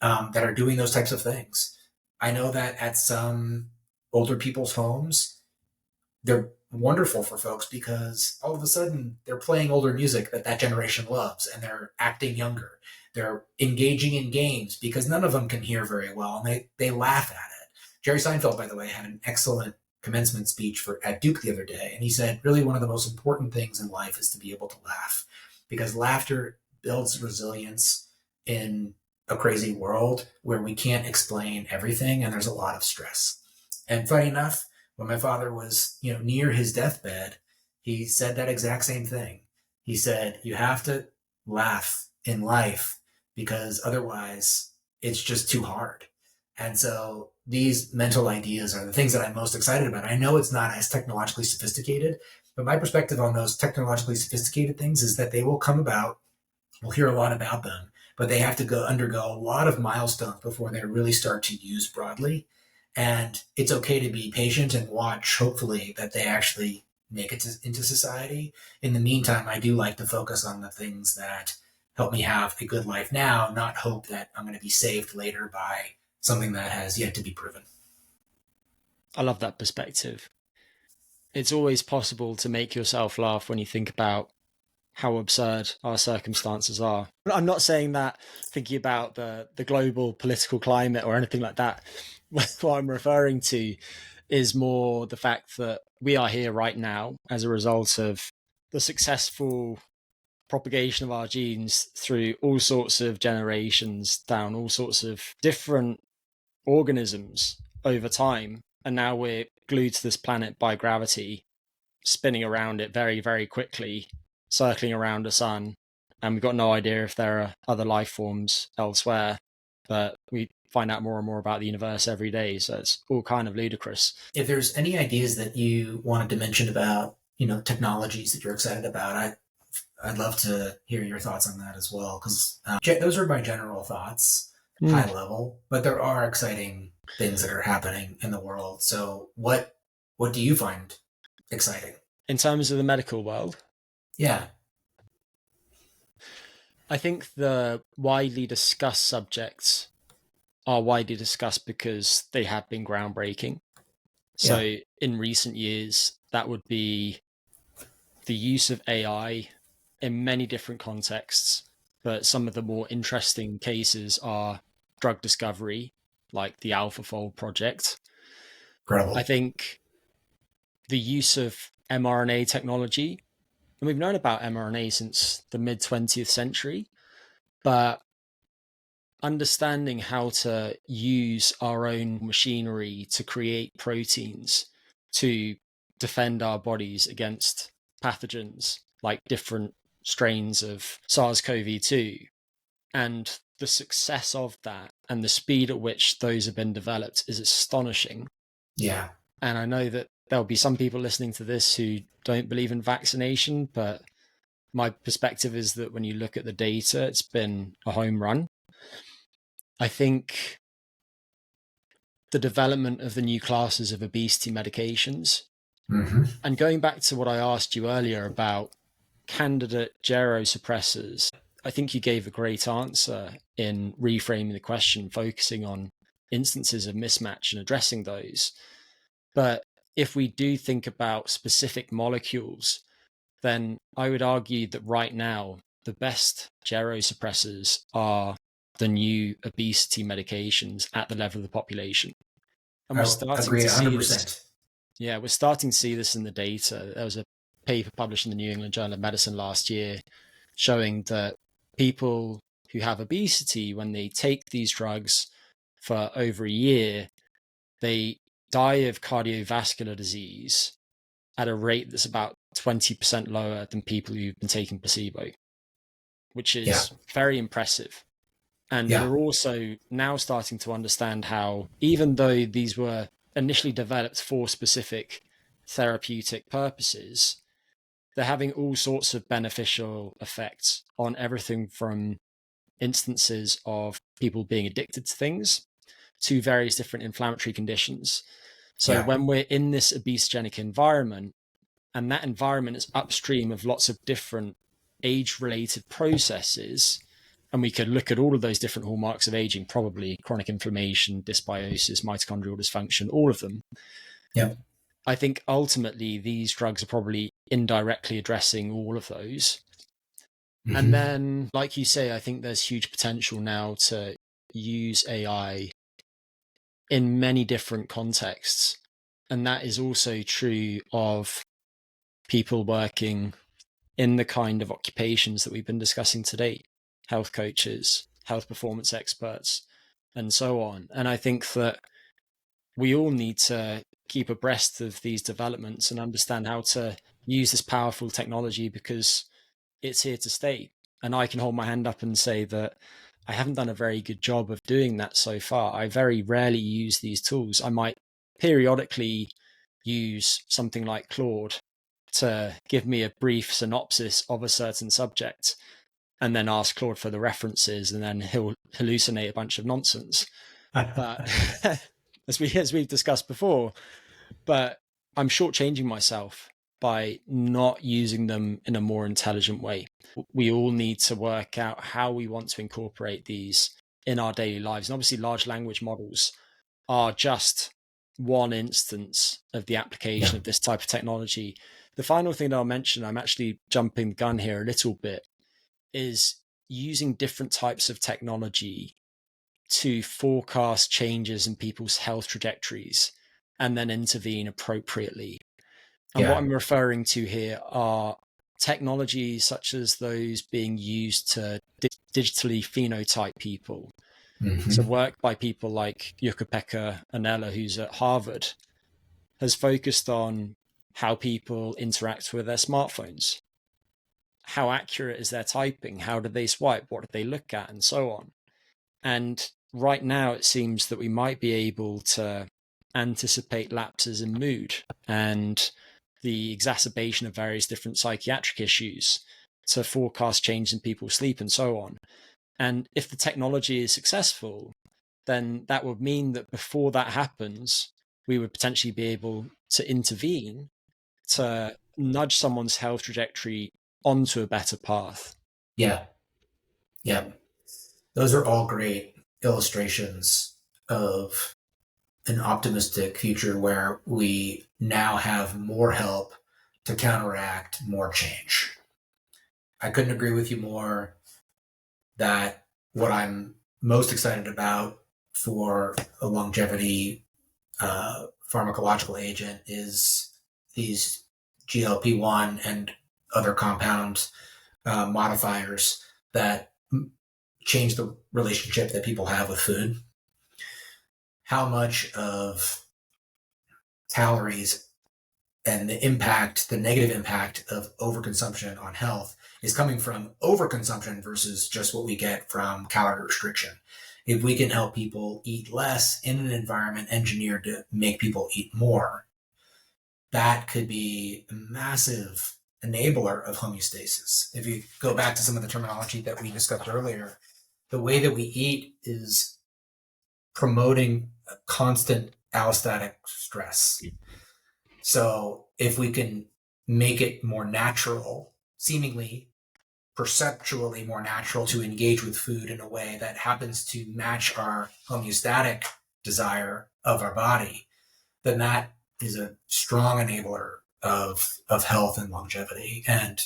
that are doing those types of things. I know that at some older people's homes, they're wonderful for folks because all of a sudden they're playing older music that generation loves and they're acting younger. They're engaging in games because none of them can hear very well and they laugh at it. Jerry Seinfeld, by the way, had an excellent commencement speech at Duke the other day. And he said, really, one of the most important things in life is to be able to laugh because laughter builds resilience in a crazy world where we can't explain everything and there's a lot of stress. And funny enough, when my father was, near his deathbed, he said that exact same thing. He said, you have to laugh in life because otherwise it's just too hard. And so these mental ideas are the things that I'm most excited about. I know it's not as technologically sophisticated, but my perspective on those technologically sophisticated things is that they will come about. We'll hear a lot about them, but they have to undergo a lot of milestones before they really start to use broadly. And it's okay to be patient and watch, hopefully, that they actually make it into society. In the meantime, I do like to focus on the things that help me have a good life now, not hope that I'm going to be saved later by something that has yet to be proven. I love that perspective. It's always possible to make yourself laugh when you think about how absurd our circumstances are. I'm not saying that thinking about the global political climate or anything like that. What I'm referring to is more the fact that we are here right now as a result of the successful propagation of our genes through all sorts of generations down all sorts of different organisms over time. And now we're glued to this planet by gravity, spinning around it very, very quickly, circling around the sun. And we've got no idea if there are other life forms elsewhere, but we find out more and more about the universe every day. So it's all kind of ludicrous. If there's any ideas that you wanted to mention about, technologies that you're excited about, I'd love to hear your thoughts on that as well, because those are my general thoughts, high level, but there are exciting things that are happening in the world. So what do you find exciting? In terms of the medical world? Yeah. I think the widely discussed subjects are widely discussed because they have been groundbreaking. So in recent years, that would be the use of AI in many different contexts. But some of the more interesting cases are drug discovery, like the AlphaFold project. Incredible. I think the use of mRNA technology, and we've known about mRNA since the mid 20th century, but understanding how to use our own machinery to create proteins to defend our bodies against pathogens like different strains of SARS-CoV-2, and the success of that and the speed at which those have been developed is astonishing. Yeah. And I know that there'll be some people listening to this who don't believe in vaccination, but my perspective is that when you look at the data, it's been a home run. I think the development of the new classes of obesity medications, and going back to what I asked you earlier about candidate gerosuppressors, I think you gave a great answer in reframing the question, focusing on instances of mismatch and addressing those. But if we do think about specific molecules, then I would argue that right now, the best gerosuppressors are the new obesity medications at the level of the population. And we're starting agree to see 100%. this. Yeah, we're starting to see this in the data. There was a paper published in the New England Journal of Medicine last year showing that people who have obesity, when they take these drugs for over a year, they die of cardiovascular disease at a rate that's about 20% lower than people who've been taking placebo, which Yeah. is very impressive. And Yeah. we're also now starting to understand how, even though these were initially developed for specific therapeutic purposes, they're having all sorts of beneficial effects on everything from instances of people being addicted to things to various different inflammatory conditions. So Yeah. when we're in this obesogenic environment, and that environment is upstream of lots of different age-related processes, and we could look at all of those different hallmarks of aging, probably chronic inflammation, dysbiosis, mitochondrial dysfunction, all of them. Yeah. I think ultimately these drugs are probably indirectly addressing all of those. And Mm-hmm. then, like you say, I think there's huge potential now to use AI in many different contexts. And that is also true of people working in the kind of occupations that we've been discussing today: health coaches, health performance experts, and so on. And I think that we all need to keep abreast of these developments and understand how to use this powerful technology, because it's here to stay. And I can hold my hand up and say that I haven't done a very good job of doing that so far. I very rarely use these tools. I might periodically use something like Claude to give me a brief synopsis of a certain subject, and then ask Claude for the references, and then he'll hallucinate a bunch of nonsense. But as we've discussed before, but I'm shortchanging myself by not using them in a more intelligent way. We all need to work out how we want to incorporate these in our daily lives. And obviously, large language models are just one instance of the application Yeah. of this type of technology. The final thing that I'll mention, I'm actually jumping the gun here a little bit, is using different types of technology to forecast changes in people's health trajectories and then intervene appropriately. And what Yeah. I'm referring to here are technologies such as those being used to digitally phenotype people. So Mm-hmm. work by people like Jukka-Pekka Anela, who's at Harvard, has focused on how people interact with their smartphones. How accurate is their typing? How do they swipe? What do they look at? And so on. And right now, it seems that we might be able to anticipate lapses in mood and the exacerbation of various different psychiatric issues to forecast change in people's sleep and so on. And if the technology is successful, then that would mean that before that happens, we would potentially be able to intervene to nudge someone's health trajectory onto a better path. Yeah. Yeah. Those are all great illustrations of an optimistic future where we now have more help to counteract more change. I couldn't agree with you more that what I'm most excited about for a longevity pharmacological agent is these GLP-1 and other compound modifiers that change the relationship that people have with food. How much of calories and the impact, the negative impact of overconsumption on health is coming from overconsumption versus just what we get from calorie restriction. If we can help people eat less in an environment engineered to make people eat more, that could be a massive enabler of homeostasis. If you go back to some of the terminology that we discussed earlier, the way that we eat is promoting a constant allostatic stress. So if we can make it more natural, seemingly perceptually more natural to engage with food in a way that happens to match our homeostatic desire of our body, then that is a strong enabler of health and longevity and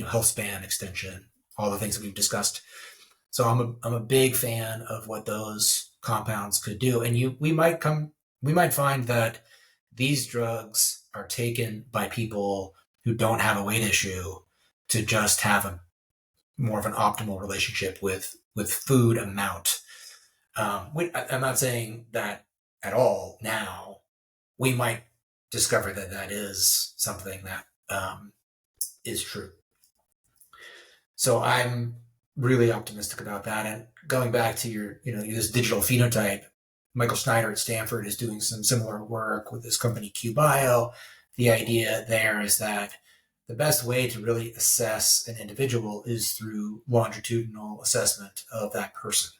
health span extension, all the things that we've discussed. So I'm a big fan of what those compounds could do. And we might find that these drugs are taken by people who don't have a weight issue to just have a more of an optimal relationship with food amount. I'm not saying that at all now. We might discover that that is something that is true. So I'm really optimistic about that. And going back to your, this digital phenotype, Michael Schneider at Stanford is doing some similar work with this company QBio. The idea there is that the best way to really assess an individual is through longitudinal assessment of that person.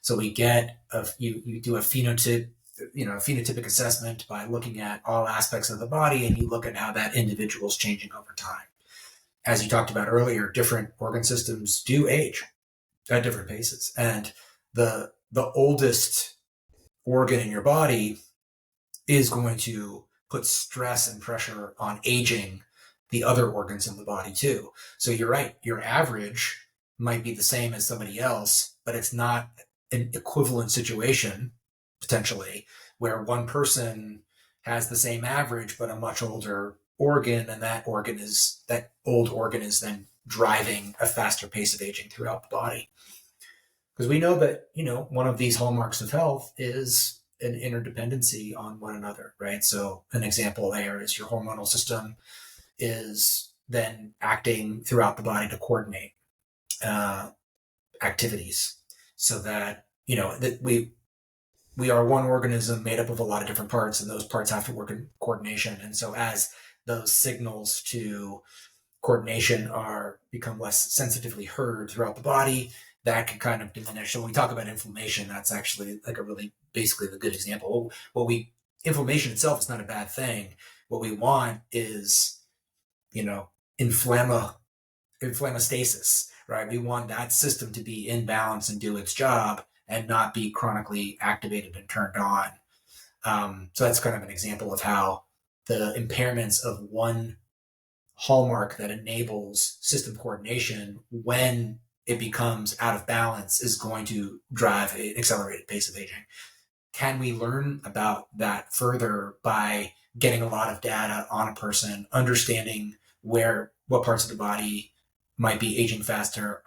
So we get you do a phenotypic assessment by looking at all aspects of the body, and you look at how that individual is changing over time. As you talked about earlier, different organ systems do age at different paces, and the oldest organ in your body is going to put stress and pressure on aging the other organs in the body too. So you're right, your average might be the same as somebody else, but it's not an equivalent situation potentially where one person has the same average but a much older organ, and that old organ is then driving a faster pace of aging throughout the body. Because we know that, one of these hallmarks of health is an interdependency on one another, right? So an example there is your hormonal system is then acting throughout the body to coordinate activities, so that that we are one organism made up of a lot of different parts, and those parts have to work in coordination. And so as those signals to coordination become less sensitively heard throughout the body, that can kind of diminish. So when we talk about inflammation, that's actually like a really basically the good example. Inflammation itself is not a bad thing. What we want is, inflammastasis, right? We want that system to be in balance and do its job and not be chronically activated and turned on. So that's kind of an example of how the impairments of one hallmark that enables system coordination, when it becomes out of balance, is going to drive an accelerated pace of aging. Can we learn about that further by getting a lot of data on a person, understanding what parts of the body might be aging faster?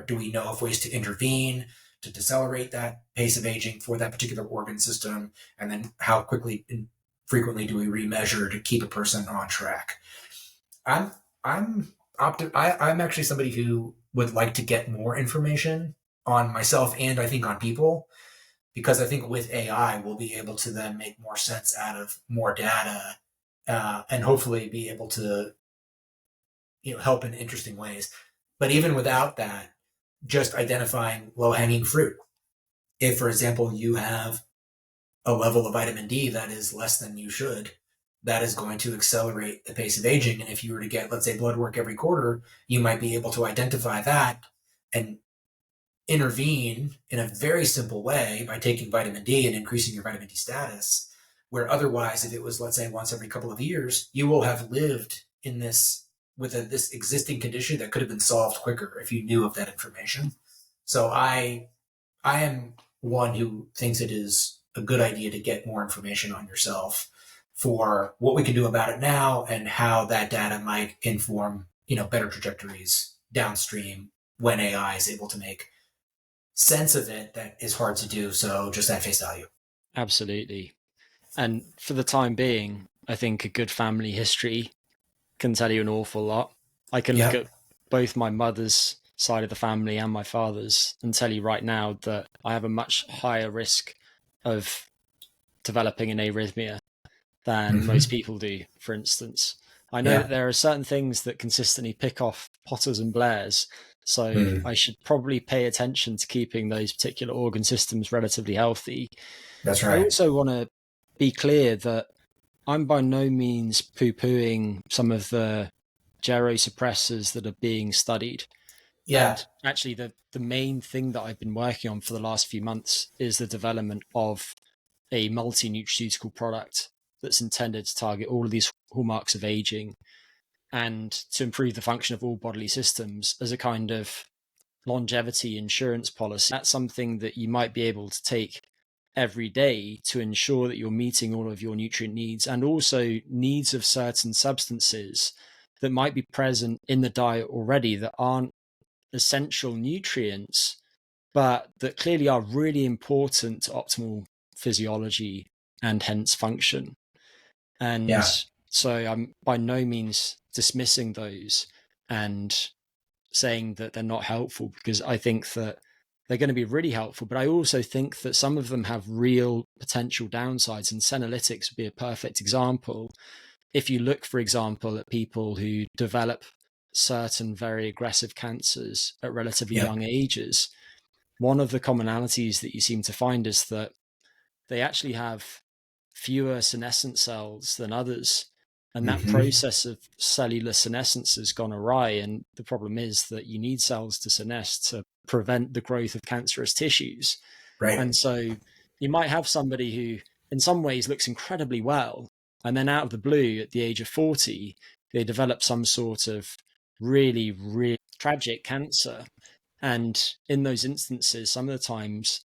Do we know of ways to intervene to decelerate that pace of aging for that particular organ system? And then how quickly and frequently do we remeasure to keep a person on track? I'm actually somebody who would like to get more information on myself, and I think on people, because I think with AI we'll be able to then make more sense out of more data, and hopefully be able to help in interesting ways. But even without that, just identifying low-hanging fruit. If, for example, you have a level of vitamin D that is less than you should, that is going to accelerate the pace of aging. And if you were to get, let's say, blood work every quarter, you might be able to identify that and intervene in a very simple way by taking vitamin D and increasing your vitamin D status, where otherwise, if it was, let's say, once every couple of years, you will have lived in this this existing condition that could have been solved quicker if you knew of that information. So I am one who thinks it is a good idea to get more information on yourself for what we can do about it now, and how that data might inform, better trajectories downstream when AI is able to make sense of it that is hard to do so just at face value. Absolutely. And for the time being, I think a good family history can tell you an awful lot. I can look at both my mother's side of the family and my father's and tell you right now that I have a much higher risk of developing an arrhythmia than most people do, for instance. I know that there are certain things that consistently pick off Potters and Blairs, so I should probably pay attention to keeping those particular organ systems relatively healthy. That's right. I also want to be clear that I'm by no means poo-pooing some of the gerosuppressors that are being studied. Yeah. And actually, the main thing that I've been working on for the last few months is the development of a multi-nutraceutical product that's intended to target all of these hallmarks of aging and to improve the function of all bodily systems as a kind of longevity insurance policy. That's something that you might be able to take every day to ensure that you're meeting all of your nutrient needs and also needs of certain substances that might be present in the diet already that aren't essential nutrients, but that clearly are really important to optimal physiology and hence function. And Yeah. so I'm by no means dismissing those and saying that they're not helpful, because I think that they're going to be really helpful. But I also think that some of them have real potential downsides, and senolytics would be a perfect example. If you look, for example, at people who develop certain very aggressive cancers at relatively Yeah. young ages, one of the commonalities that you seem to find is that they actually have fewer senescent cells than others. And that Mm-hmm. process of cellular senescence has gone awry. And the problem is that you need cells to senesce to prevent the growth of cancerous tissues. Right. And so you might have somebody who, in some ways, looks incredibly well. And then out of the blue, at the age of 40, they develop some sort of really, really tragic cancer. And in those instances, some of the times,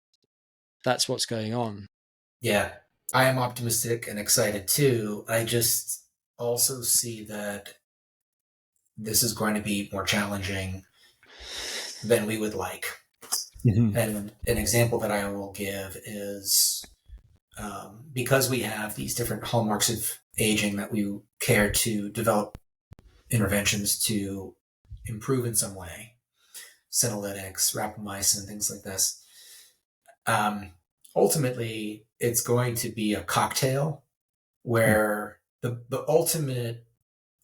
that's what's going on. Yeah. I am optimistic and excited too. I just also see that this is going to be more challenging than we would like. Mm-hmm. And an example that I will give is because we have these different hallmarks of aging that we care to develop interventions to improve in some way, senolytics, rapamycin, things like this. Ultimately, it's going to be a cocktail where the ultimate,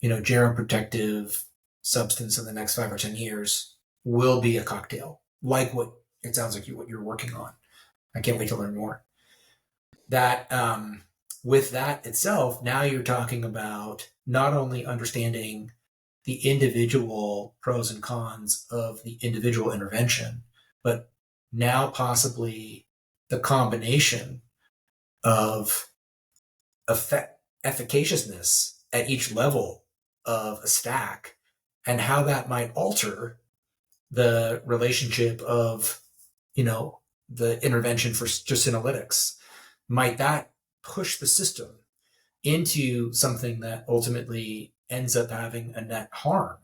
geroprotective substance in the next 5 or 10 years will be a cocktail, like what it sounds like what you're working on. I can't wait to learn more. That with that itself, now you're talking about not only understanding the individual pros and cons of the individual intervention, but now possibly the combination of efficaciousness at each level of a stack and how that might alter the relationship of, the intervention for just senolytics. Might that push the system into something that ultimately ends up having a net harm,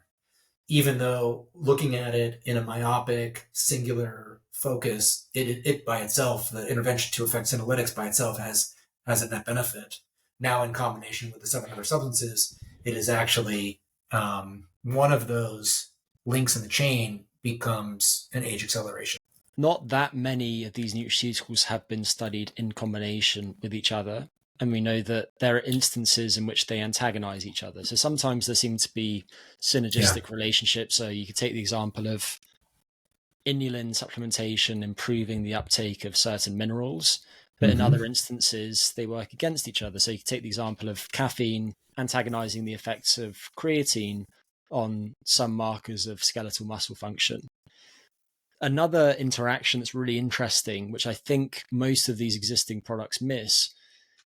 even though looking at it in a myopic, singular focus, it by itself, the intervention to affect senolytics by itself has a net benefit. Now, in combination with the 7 other substances, it is actually one of those links in the chain becomes an age acceleration. Not that many of these nutraceuticals have been studied in combination with each other. And we know that there are instances in which they antagonize each other. So sometimes there seem to be synergistic relationships. So you could take the example of inulin supplementation improving the uptake of certain minerals. But in other instances, they work against each other. So you could take the example of caffeine antagonizing the effects of creatine on some markers of skeletal muscle function. Another interaction that's really interesting, which I think most of these existing products miss,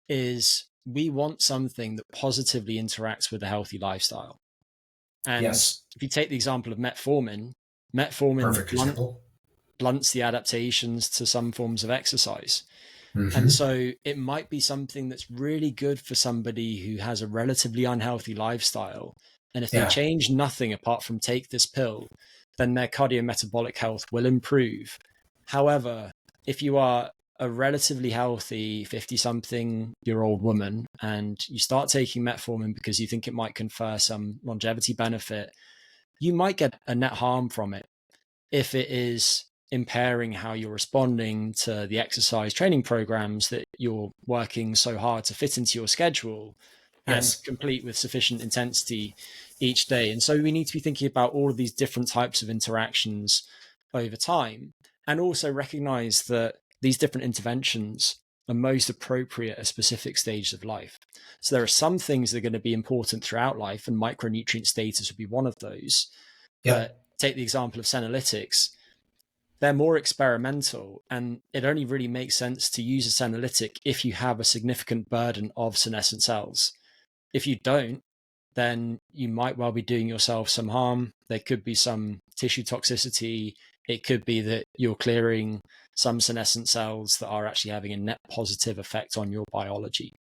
is we want something that positively interacts with a healthy lifestyle. And Yes. if you take the example of metformin Perfect example. blunts the adaptations to some forms of exercise. And Mm-hmm. so it might be something that's really good for somebody who has a relatively unhealthy lifestyle. And if they Yeah. change nothing apart from take this pill, then their cardiometabolic health will improve. However, if you are a relatively healthy 50-something-year-old woman and you start taking metformin because you think it might confer some longevity benefit, you might get a net harm from it if it is impairing how you're responding to the exercise training programs that you're working so hard to fit into your schedule and Yes. complete with sufficient intensity each day. And so we need to be thinking about all of these different types of interactions over time, and also recognize that these different interventions are most appropriate at specific stages of life. So there are some things that are going to be important throughout life, and micronutrient status would be one of those. But Yep. take the example of senolytics, they're more experimental, and it only really makes sense to use a senolytic if you have a significant burden of senescent cells. If you don't, then you might well be doing yourself some harm. There could be some tissue toxicity. It could be that you're clearing some senescent cells that are actually having a net positive effect on your biology.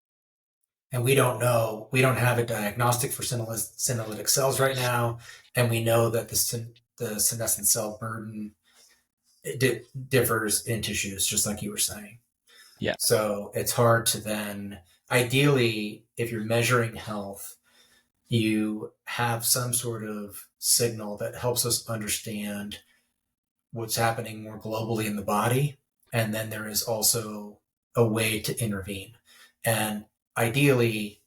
And we don't know, we don't have a diagnostic for senolytic cells right now. And we know that the senescent cell burden differs in tissues, just like you were saying. Yeah. So it's hard to then, ideally, if you're measuring health, you have some sort of signal that helps us understand what's happening more globally in the body. And then there is also a way to intervene. And ideally,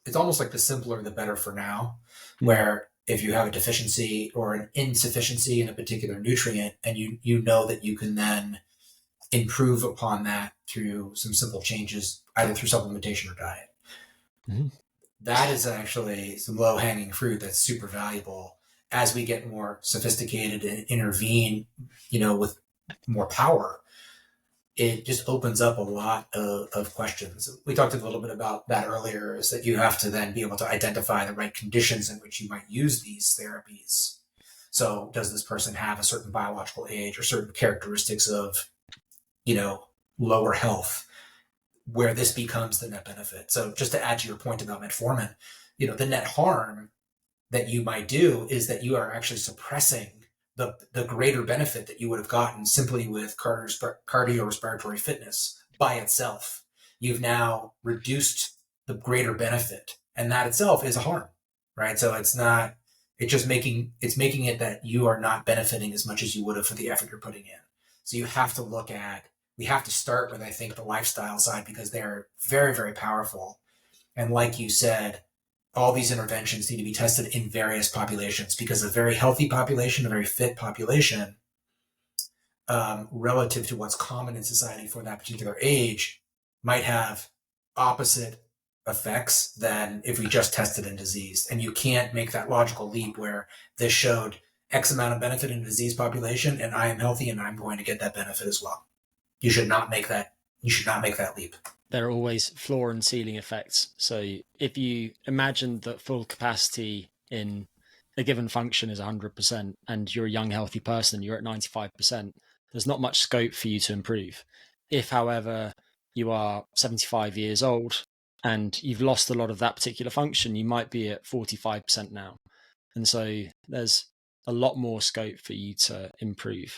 it's almost like the simpler, the better for now, where if you have a deficiency or an insufficiency in a particular nutrient, and you know that you can then improve upon that through some simple changes, either through supplementation or diet. Mm-hmm. That is actually some low-hanging fruit that's super valuable as we get more sophisticated and intervene, with more power. It just opens up a lot of questions. We talked a little bit about that earlier, is that you have to then be able to identify the right conditions in which you might use these therapies. So does this person have a certain biological age or certain characteristics of, lower health, where this becomes the net benefit? So just to add to your point about metformin, the net harm that you might do is that you are actually suppressing the greater benefit that you would have gotten simply with cardiorespiratory fitness by itself. You've now reduced the greater benefit, and that itself is a harm, right? So it's making it that you are not benefiting as much as you would have for the effort you're putting in. So we have to start with, I think, the lifestyle side, because they're very, very powerful. And like you said, all these interventions need to be tested in various populations, because a very healthy population, a very fit population, relative to what's common in society for that particular age, might have opposite effects than if we just tested in disease. And you can't make that logical leap where this showed X amount of benefit in a disease population, and I am healthy and I'm going to get that benefit as well. You should not make that leap. There are always floor and ceiling effects. So if you imagine that full capacity in a given function is 100% and you're a young, healthy person, you're at 95%, there's not much scope for you to improve. If, however, you are 75 years old and you've lost a lot of that particular function, you might be at 45% now. And so there's a lot more scope for you to improve.